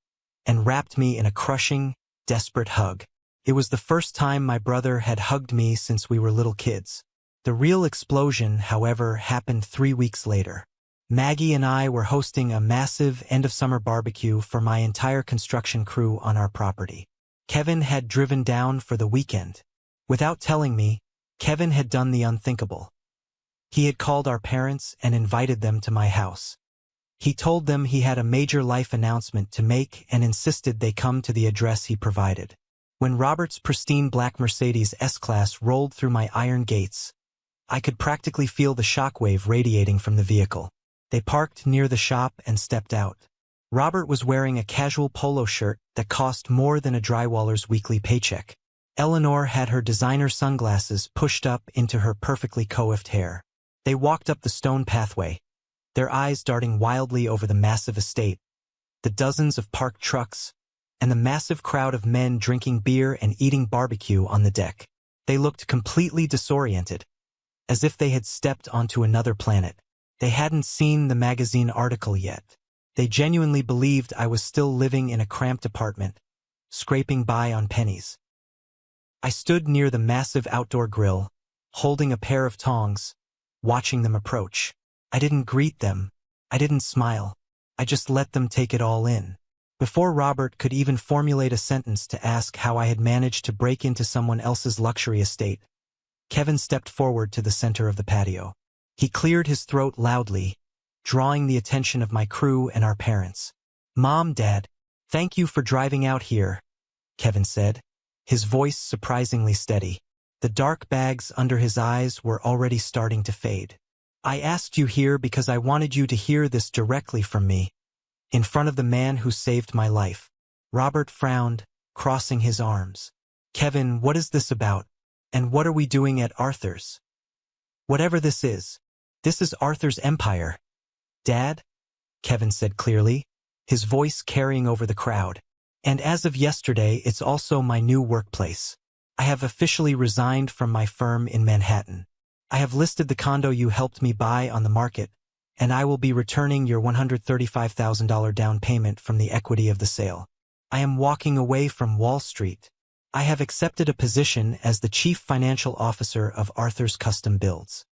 and wrapped me in a crushing, desperate hug. It was the first time my brother had hugged me since we were little kids. The real explosion, however, happened 3 weeks later. Maggie and I were hosting a massive end-of-summer barbecue for my entire construction crew on our property. Kevin had driven down for the weekend. Without telling me, Kevin had done the unthinkable. He had called our parents and invited them to my house. He told them he had a major life announcement to make and insisted they come to the address he provided. When Robert's pristine black Mercedes S-Class rolled through my iron gates, I could practically feel the shockwave radiating from the vehicle. They parked near the shop and stepped out. Robert was wearing a casual polo shirt that cost more than a drywaller's weekly paycheck. Eleanor had her designer sunglasses pushed up into her perfectly coiffed hair. They walked up the stone pathway, their eyes darting wildly over the massive estate, the dozens of parked trucks, and the massive crowd of men drinking beer and eating barbecue on the deck. They looked completely disoriented, as if they had stepped onto another planet. They hadn't seen the magazine article yet. They genuinely believed I was still living in a cramped apartment, scraping by on pennies. I stood near the massive outdoor grill, holding a pair of tongs, watching them approach. I didn't greet them. I didn't smile. I just let them take it all in. Before Robert could even formulate a sentence to ask how I had managed to break into someone else's luxury estate, Kevin stepped forward to the center of the patio. He cleared his throat loudly, drawing the attention of my crew and our parents. Mom, Dad, thank you for driving out here, Kevin said, his voice surprisingly steady. The dark bags under his eyes were already starting to fade. I asked you here because I wanted you to hear this directly from me, in front of the man who saved my life. Robert frowned, crossing his arms. Kevin, what is this about? And what are we doing at Arthur's? Whatever this is Arthur's empire. Dad? Kevin said clearly, his voice carrying over the crowd. And as of yesterday, it's also my new workplace. I have officially resigned from my firm in Manhattan. I have listed the condo you helped me buy on the market, and I will be returning your $135,000 down payment from the equity of the sale. I am walking away from Wall Street. I have accepted a position as the Chief Financial Officer of Arthur's Custom Builds.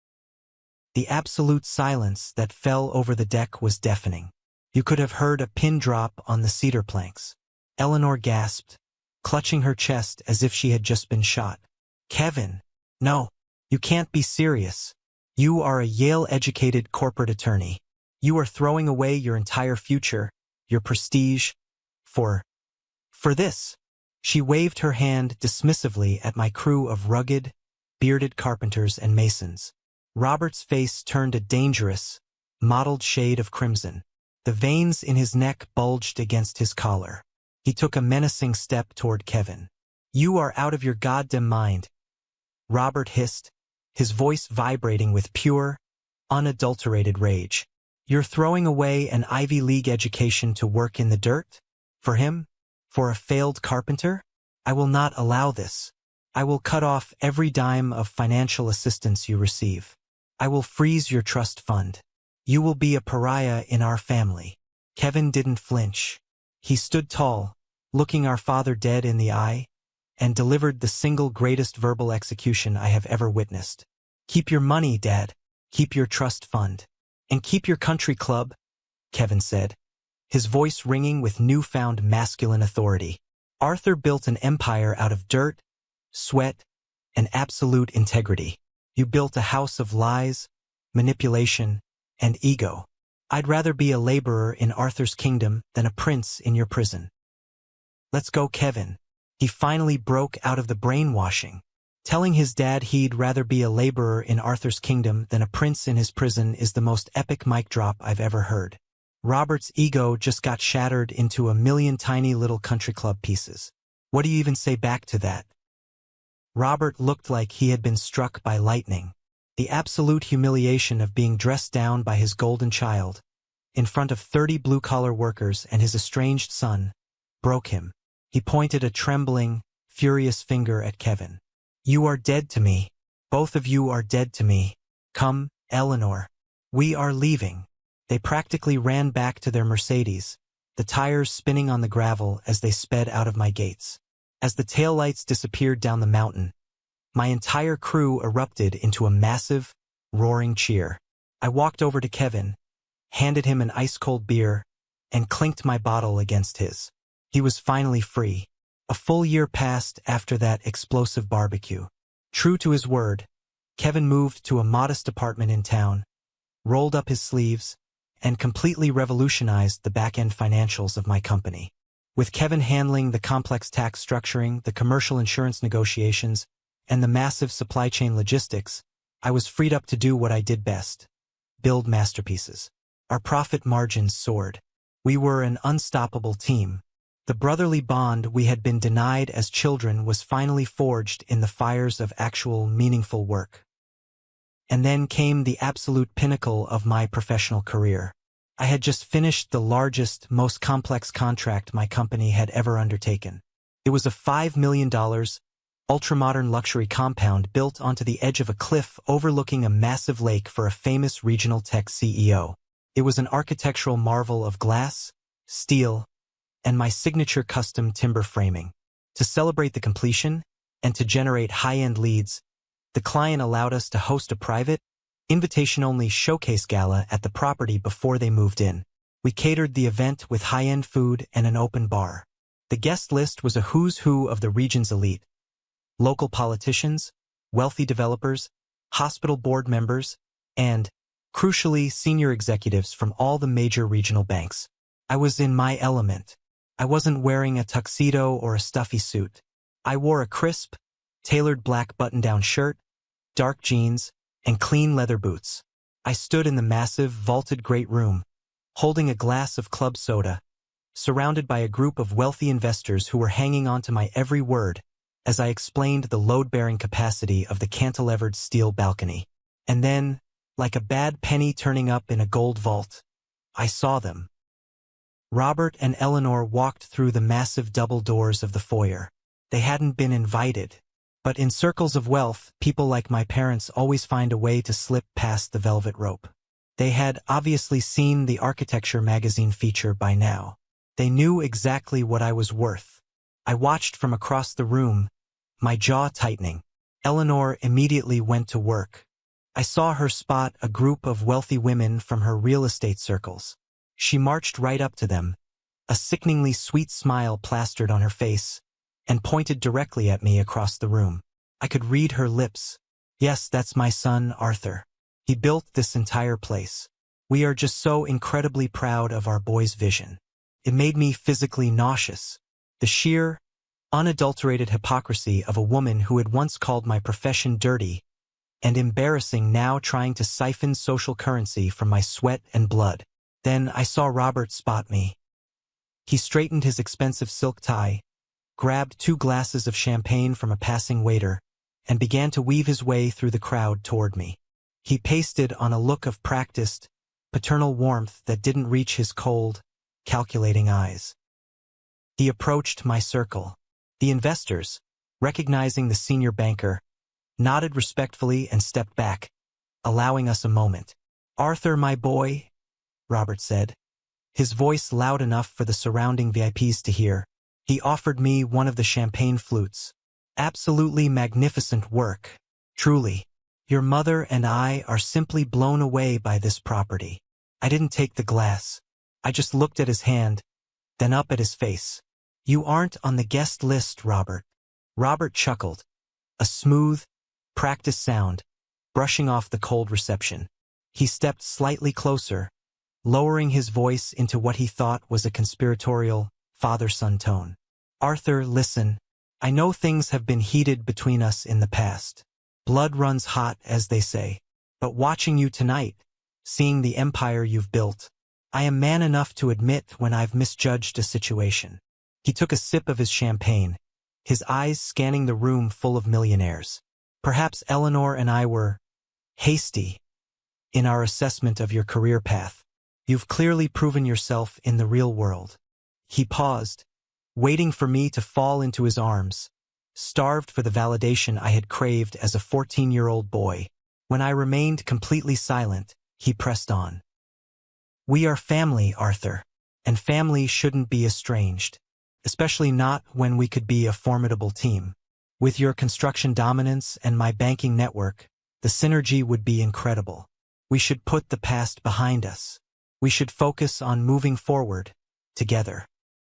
The absolute silence that fell over the deck was deafening. You could have heard a pin drop on the cedar planks. Eleanor gasped, clutching her chest as if she had just been shot. Kevin, no, you can't be serious. You are a Yale-educated corporate attorney. You are throwing away your entire future, your prestige, for this. She waved her hand dismissively at my crew of rugged, bearded carpenters and masons. Robert's face turned a dangerous, mottled shade of crimson. The veins in his neck bulged against his collar. He took a menacing step toward Kevin. You are out of your goddamn mind, Robert hissed, his voice vibrating with pure, unadulterated rage. You're throwing away an Ivy League education to work in the dirt? For him? For a failed carpenter? I will not allow this. I will cut off every dime of financial assistance you receive. I will freeze your trust fund. You will be a pariah in our family. Kevin didn't flinch. He stood tall, looking our father dead in the eye, and delivered the single greatest verbal execution I have ever witnessed. Keep your money, Dad. Keep your trust fund. And keep your country club, Kevin said, his voice ringing with newfound masculine authority. Arthur built an empire out of dirt, sweat, and absolute integrity. You built a house of lies, manipulation, and ego. I'd rather be a laborer in Arthur's kingdom than a prince in your prison. Let's go, Kevin. He finally broke out of the brainwashing. Telling his dad he'd rather be a laborer in Arthur's kingdom than a prince in his prison is the most epic mic drop I've ever heard. Robert's ego just got shattered into a million tiny little country club pieces. What do you even say back to that? Robert looked like he had been struck by lightning. The absolute humiliation of being dressed down by his golden child, in front of 30 blue-collar workers and his estranged son, broke him. He pointed a trembling, furious finger at Kevin. You are dead to me. Both of you are dead to me. Come, Eleanor. We are leaving. They practically ran back to their Mercedes, the tires spinning on the gravel as they sped out of my gates. As the taillights disappeared down the mountain, my entire crew erupted into a massive, roaring cheer. I walked over to Kevin, handed him an ice-cold beer, and clinked my bottle against his. He was finally free. A full year passed after that explosive barbecue. True to his word, Kevin moved to a modest apartment in town, rolled up his sleeves, and completely revolutionized the back-end financials of my company. With Kevin handling the complex tax structuring, the commercial insurance negotiations, and the massive supply chain logistics, I was freed up to do what I did best: build masterpieces. Our profit margins soared. We were an unstoppable team. The brotherly bond we had been denied as children was finally forged in the fires of actual, meaningful work. And then came the absolute pinnacle of my professional career. I had just finished the largest, most complex contract my company had ever undertaken. It was a $5 million, ultramodern luxury compound built onto the edge of a cliff overlooking a massive lake for a famous regional tech CEO. It was an architectural marvel of glass, steel, and my signature custom timber framing. To celebrate the completion, and to generate high-end leads, the client allowed us to host a private, invitation-only showcase gala at the property before they moved in. We catered the event with high-end food and an open bar. The guest list was a who's who of the region's elite: local politicians, wealthy developers, hospital board members, and, crucially, senior executives from all the major regional banks. I was in my element. I wasn't wearing a tuxedo or a stuffy suit. I wore a crisp, tailored black button-down shirt, dark jeans, and clean leather boots. I stood in the massive, vaulted great room, holding a glass of club soda, surrounded by a group of wealthy investors who were hanging on to my every word as I explained the load-bearing capacity of the cantilevered steel balcony. And then, like a bad penny turning up in a gold vault, I saw them. Robert and Eleanor walked through the massive double doors of the foyer. They hadn't been invited. But in circles of wealth, people like my parents always find a way to slip past the velvet rope. They had obviously seen the architecture magazine feature by now. They knew exactly what I was worth. I watched from across the room, my jaw tightening. Eleanor immediately went to work. I saw her spot a group of wealthy women from her real estate circles. She marched right up to them, a sickeningly sweet smile plastered on her face, and pointed directly at me across the room. I could read her lips. Yes, that's my son, Arthur. He built this entire place. We are just so incredibly proud of our boy's vision. It made me physically nauseous. The sheer, unadulterated hypocrisy of a woman who had once called my profession dirty and embarrassing, now trying to siphon social currency from my sweat and blood. Then I saw Robert spot me. He straightened his expensive silk tie, grabbed 2 glasses of champagne from a passing waiter, and began to weave his way through the crowd toward me. He pasted on a look of practiced, paternal warmth that didn't reach his cold, calculating eyes. He approached my circle. The investors, recognizing the senior banker, nodded respectfully and stepped back, allowing us a moment. "Arthur, my boy," Robert said, his voice loud enough for the surrounding VIPs to hear. He offered me one of the champagne flutes. "Absolutely magnificent work. Truly. Your mother and I are simply blown away by this property." I didn't take the glass. I just looked at his hand, then up at his face. "You aren't on the guest list, Robert." Robert chuckled, a smooth, practiced sound, brushing off the cold reception. He stepped slightly closer, lowering his voice into what he thought was a conspiratorial, father-son tone. "Arthur, listen. I know things have been heated between us in the past. Blood runs hot, as they say. But watching you tonight, seeing the empire you've built, I am man enough to admit when I've misjudged a situation." He took a sip of his champagne, his eyes scanning the room full of millionaires. "Perhaps Eleanor and I were hasty in our assessment of your career path. You've clearly proven yourself in the real world." He paused, waiting for me to fall into his arms, starved for the validation I had craved as a 14-year-old boy. When I remained completely silent, he pressed on. "We are family, Arthur, and family shouldn't be estranged, especially not when we could be a formidable team. With your construction dominance and my banking network, the synergy would be incredible. We should put the past behind us. We should focus on moving forward, together."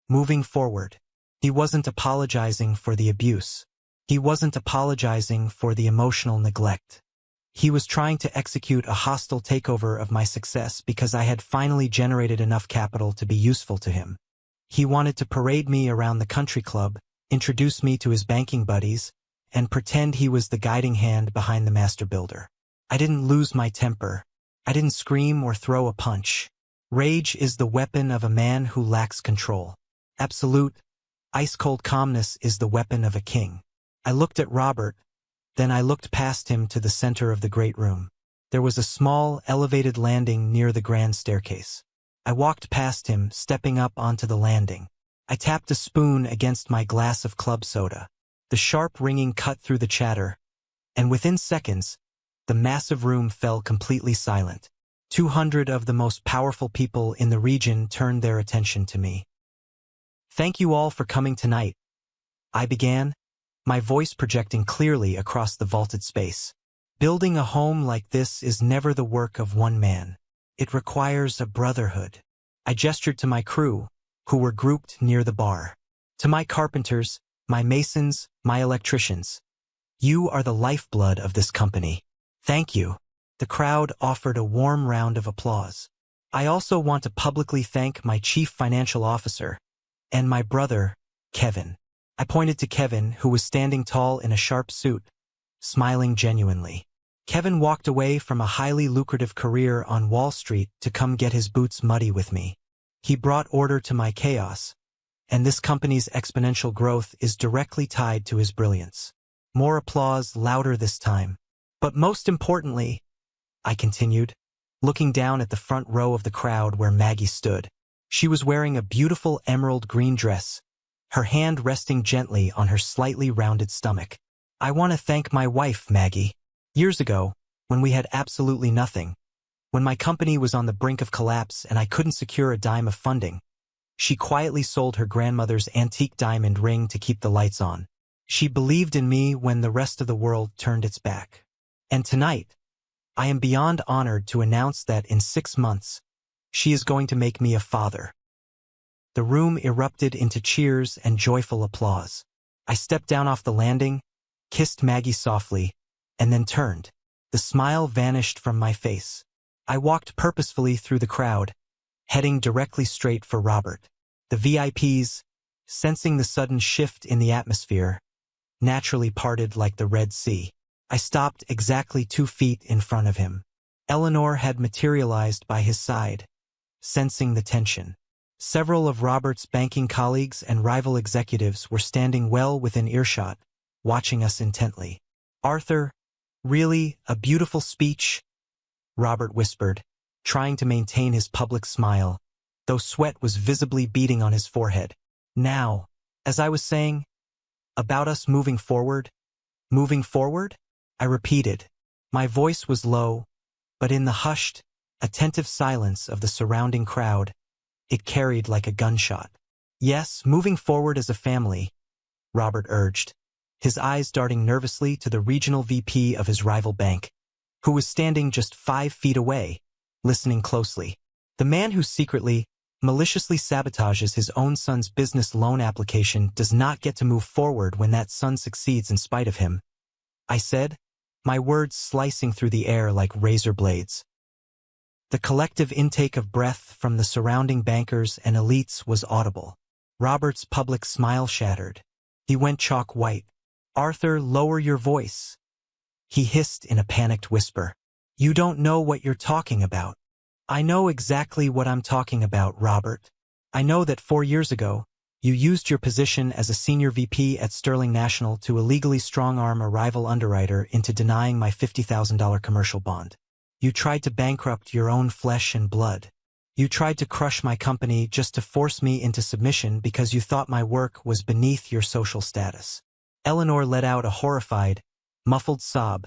Moving forward. He wasn't apologizing for the abuse. He wasn't apologizing for the emotional neglect. He was trying to execute a hostile takeover of my success because I had finally generated enough capital to be useful to him. He wanted to parade me around the country club, introduce me to his banking buddies, and pretend he was the guiding hand behind the master builder. I didn't lose my temper. I didn't scream or throw a punch. Rage is the weapon of a man who lacks control. Absolute, ice-cold calmness is the weapon of a king. I looked at Robert, then I looked past him to the center of the great room. There was a small, elevated landing near the grand staircase. I walked past him, stepping up onto the landing. I tapped a spoon against my glass of club soda. The sharp ringing cut through the chatter, and within seconds, the massive room fell completely silent. 200 of the most powerful people in the region turned their attention to me. "Thank you all for coming tonight," I began, my voice projecting clearly across the vaulted space. "Building a home like this is never the work of one man. It requires a brotherhood." I gestured to my crew, who were grouped near the bar. "To my carpenters, my masons, my electricians. You are the lifeblood of this company. Thank you." The crowd offered a warm round of applause. "I also want to publicly thank my chief financial officer, and my brother, Kevin." I pointed to Kevin, who was standing tall in a sharp suit, smiling genuinely. Kevin walked away from a highly lucrative career on Wall Street to come get his boots muddy with me. He brought order to my chaos, and this company's exponential growth is directly tied to his brilliance. More applause, louder this time. "But most importantly," I continued, looking down at the front row of the crowd where Maggie stood. She was wearing a beautiful emerald green dress, her hand resting gently on her slightly rounded stomach. "I want to thank my wife, Maggie. Years ago, when we had absolutely nothing, when my company was on the brink of collapse and I couldn't secure a dime of funding, she quietly sold her grandmother's antique diamond ring to keep the lights on. She believed in me when the rest of the world turned its back. And tonight, I am beyond honored to announce that in 6 months, she is going to make me a father." The room erupted into cheers and joyful applause. I stepped down off the landing, kissed Maggie softly, and then turned. The smile vanished from my face. I walked purposefully through the crowd, heading directly straight for Robert. The VIPs, sensing the sudden shift in the atmosphere, naturally parted like the Red Sea. I stopped exactly 2 feet in front of him. Eleanor had materialized by his side, sensing the tension. Several of Robert's banking colleagues and rival executives were standing well within earshot, watching us intently. "Arthur, really, a beautiful speech?" Robert whispered, trying to maintain his public smile, though sweat was visibly beading on his forehead. "Now, as I was saying, about us moving forward?" "Moving forward?" I repeated. My voice was low, but in the hushed, attentive silence of the surrounding crowd, it carried like a gunshot. "Yes, moving forward as a family," Robert urged, his eyes darting nervously to the regional VP of his rival bank, who was standing just 5 feet away, listening closely. The man who secretly, maliciously sabotages his own son's business loan application does not get to move forward when that son succeeds in spite of him, I said, my words slicing through the air like razor blades. The collective intake of breath from the surrounding bankers and elites was audible. Robert's public smile shattered. He went chalk white. "Arthur, lower your voice," he hissed in a panicked whisper. "You don't know what you're talking about." "I know exactly what I'm talking about, Robert. I know that 4 years ago, you used your position as a senior VP at Sterling National to illegally strong-arm a rival underwriter into denying my $50,000 commercial bond. You tried to bankrupt your own flesh and blood. You tried to crush my company just to force me into submission because you thought my work was beneath your social status." Eleanor let out a horrified, muffled sob,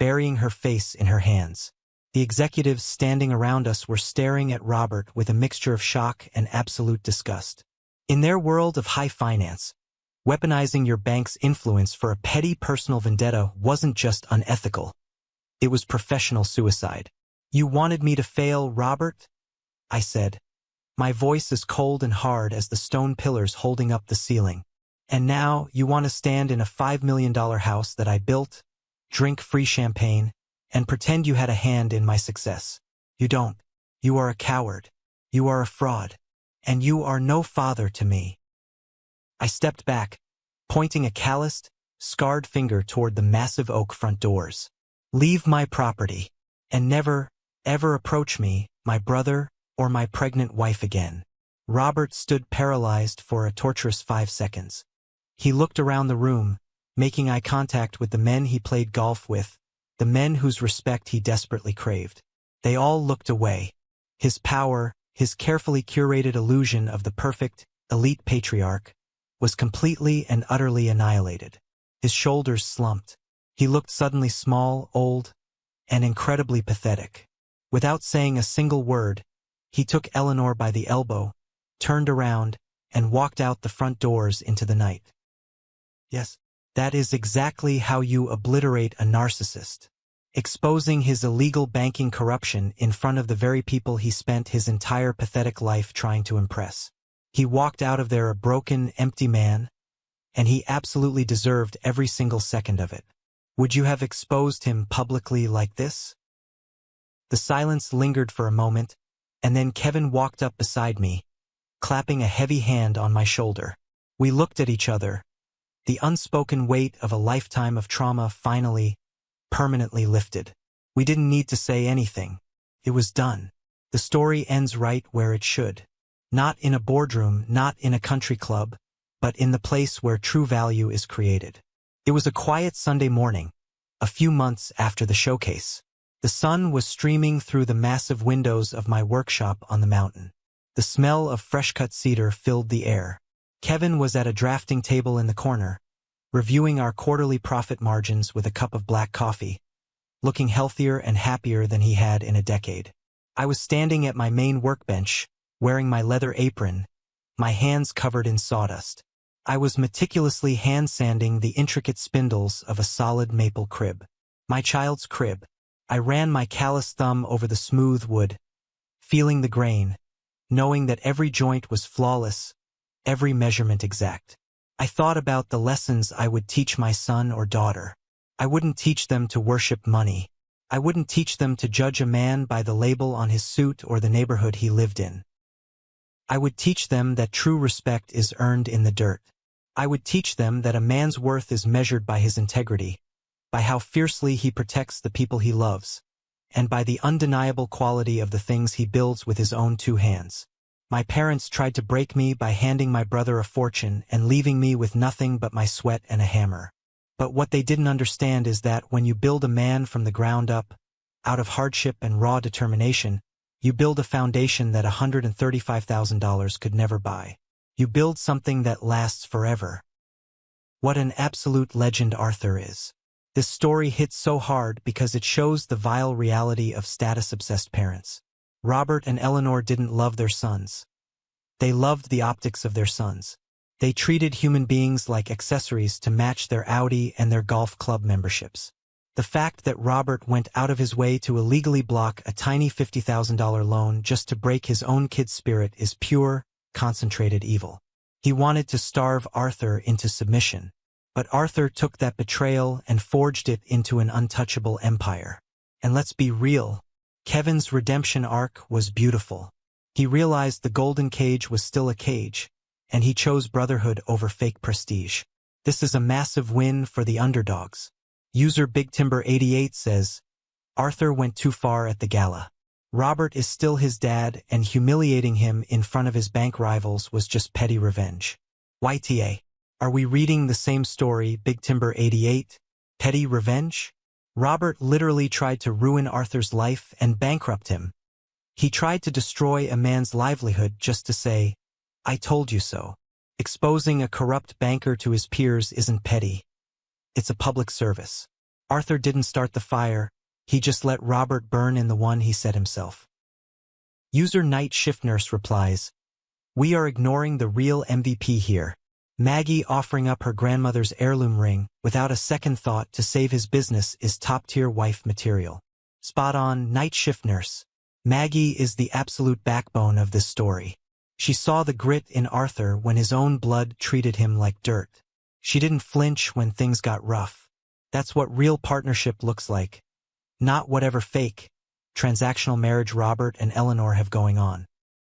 burying her face in her hands. The executives standing around us were staring at Robert with a mixture of shock and absolute disgust. In their world of high finance, weaponizing your bank's influence for a petty personal vendetta wasn't just unethical. It was professional suicide. "You wanted me to fail, Robert?" I said, my voice as cold and hard as the stone pillars holding up the ceiling. "And now you want to stand in a $5 million house that I built, drink free champagne, and pretend you had a hand in my success. You don't. You are a coward. You are a fraud. And you are no father to me." I stepped back, pointing a calloused, scarred finger toward the massive oak front doors. "Leave my property, and never, ever approach me, my brother, or my pregnant wife again." Robert stood paralyzed for a torturous 5 seconds. He looked around the room, making eye contact with the men he played golf with, the men whose respect he desperately craved. They all looked away. His power, his carefully curated illusion of the perfect, elite patriarch, was completely and utterly annihilated. His shoulders slumped. He looked suddenly small, old, and incredibly pathetic. Without saying a single word, he took Eleanor by the elbow, turned around, and walked out the front doors into the night. Yes, that is exactly how you obliterate a narcissist. Exposing his illegal banking corruption in front of the very people he spent his entire pathetic life trying to impress. He walked out of there a broken, empty man, and he absolutely deserved every single second of it. Would you have exposed him publicly like this? The silence lingered for a moment, and then Kevin walked up beside me, clapping a heavy hand on my shoulder. We looked at each other. The unspoken weight of a lifetime of trauma finally, permanently lifted. We didn't need to say anything. It was done. The story ends right where it should. Not in a boardroom, not in a country club, but in the place where true value is created. It was a quiet Sunday morning, a few months after the showcase. The sun was streaming through the massive windows of my workshop on the mountain. The smell of fresh-cut cedar filled the air. Kevin was at a drafting table in the corner, reviewing our quarterly profit margins with a cup of black coffee, looking healthier and happier than he had in a decade. I was standing at my main workbench, wearing my leather apron, my hands covered in sawdust. I was meticulously hand-sanding the intricate spindles of a solid maple crib. My child's crib. I ran my callous thumb over the smooth wood, feeling the grain, knowing that every joint was flawless, every measurement exact. I thought about the lessons I would teach my son or daughter. I wouldn't teach them to worship money. I wouldn't teach them to judge a man by the label on his suit or the neighborhood he lived in. I would teach them that true respect is earned in the dirt. I would teach them that a man's worth is measured by his integrity, by how fiercely he protects the people he loves, and by the undeniable quality of the things he builds with his own two hands. My parents tried to break me by handing my brother a fortune and leaving me with nothing but my sweat and a hammer. But what they didn't understand is that when you build a man from the ground up, out of hardship and raw determination, you build a foundation that $135,000 could never buy. You build something that lasts forever. What an absolute legend Arthur is. This story hits so hard because it shows the vile reality of status-obsessed parents. Robert and Eleanor didn't love their sons. They loved the optics of their sons. They treated human beings like accessories to match their Audi and their golf club memberships. The fact that Robert went out of his way to illegally block a tiny $50,000 loan just to break his own kid's spirit is pure, concentrated evil. He wanted to starve Arthur into submission. But Arthur took that betrayal and forged it into an untouchable empire. And let's be real, Kevin's redemption arc was beautiful. He realized the golden cage was still a cage, and he chose brotherhood over fake prestige. This is a massive win for the underdogs. User BigTimber88 says, Arthur went too far at the gala. Robert is still his dad, and humiliating him in front of his bank rivals was just petty revenge. YTA. Are we reading the same story, BigTimber88? Petty revenge? Robert literally tried to ruin Arthur's life and bankrupt him. He tried to destroy a man's livelihood just to say, I told you so. Exposing a corrupt banker to his peers isn't petty. It's a public service. Arthur didn't start the fire, he just let Robert burn in the one he set himself. User Night Shift Nurse replies, we are ignoring the real MVP here. Maggie offering up her grandmother's heirloom ring without a second thought to save his business is top-tier wife material. Spot on, Night Shift Nurse. Maggie is the absolute backbone of this story. She saw the grit in Arthur when his own blood treated him like dirt. She didn't flinch when things got rough. That's what real partnership looks like. Not whatever fake, transactional marriage Robert and Eleanor have going on.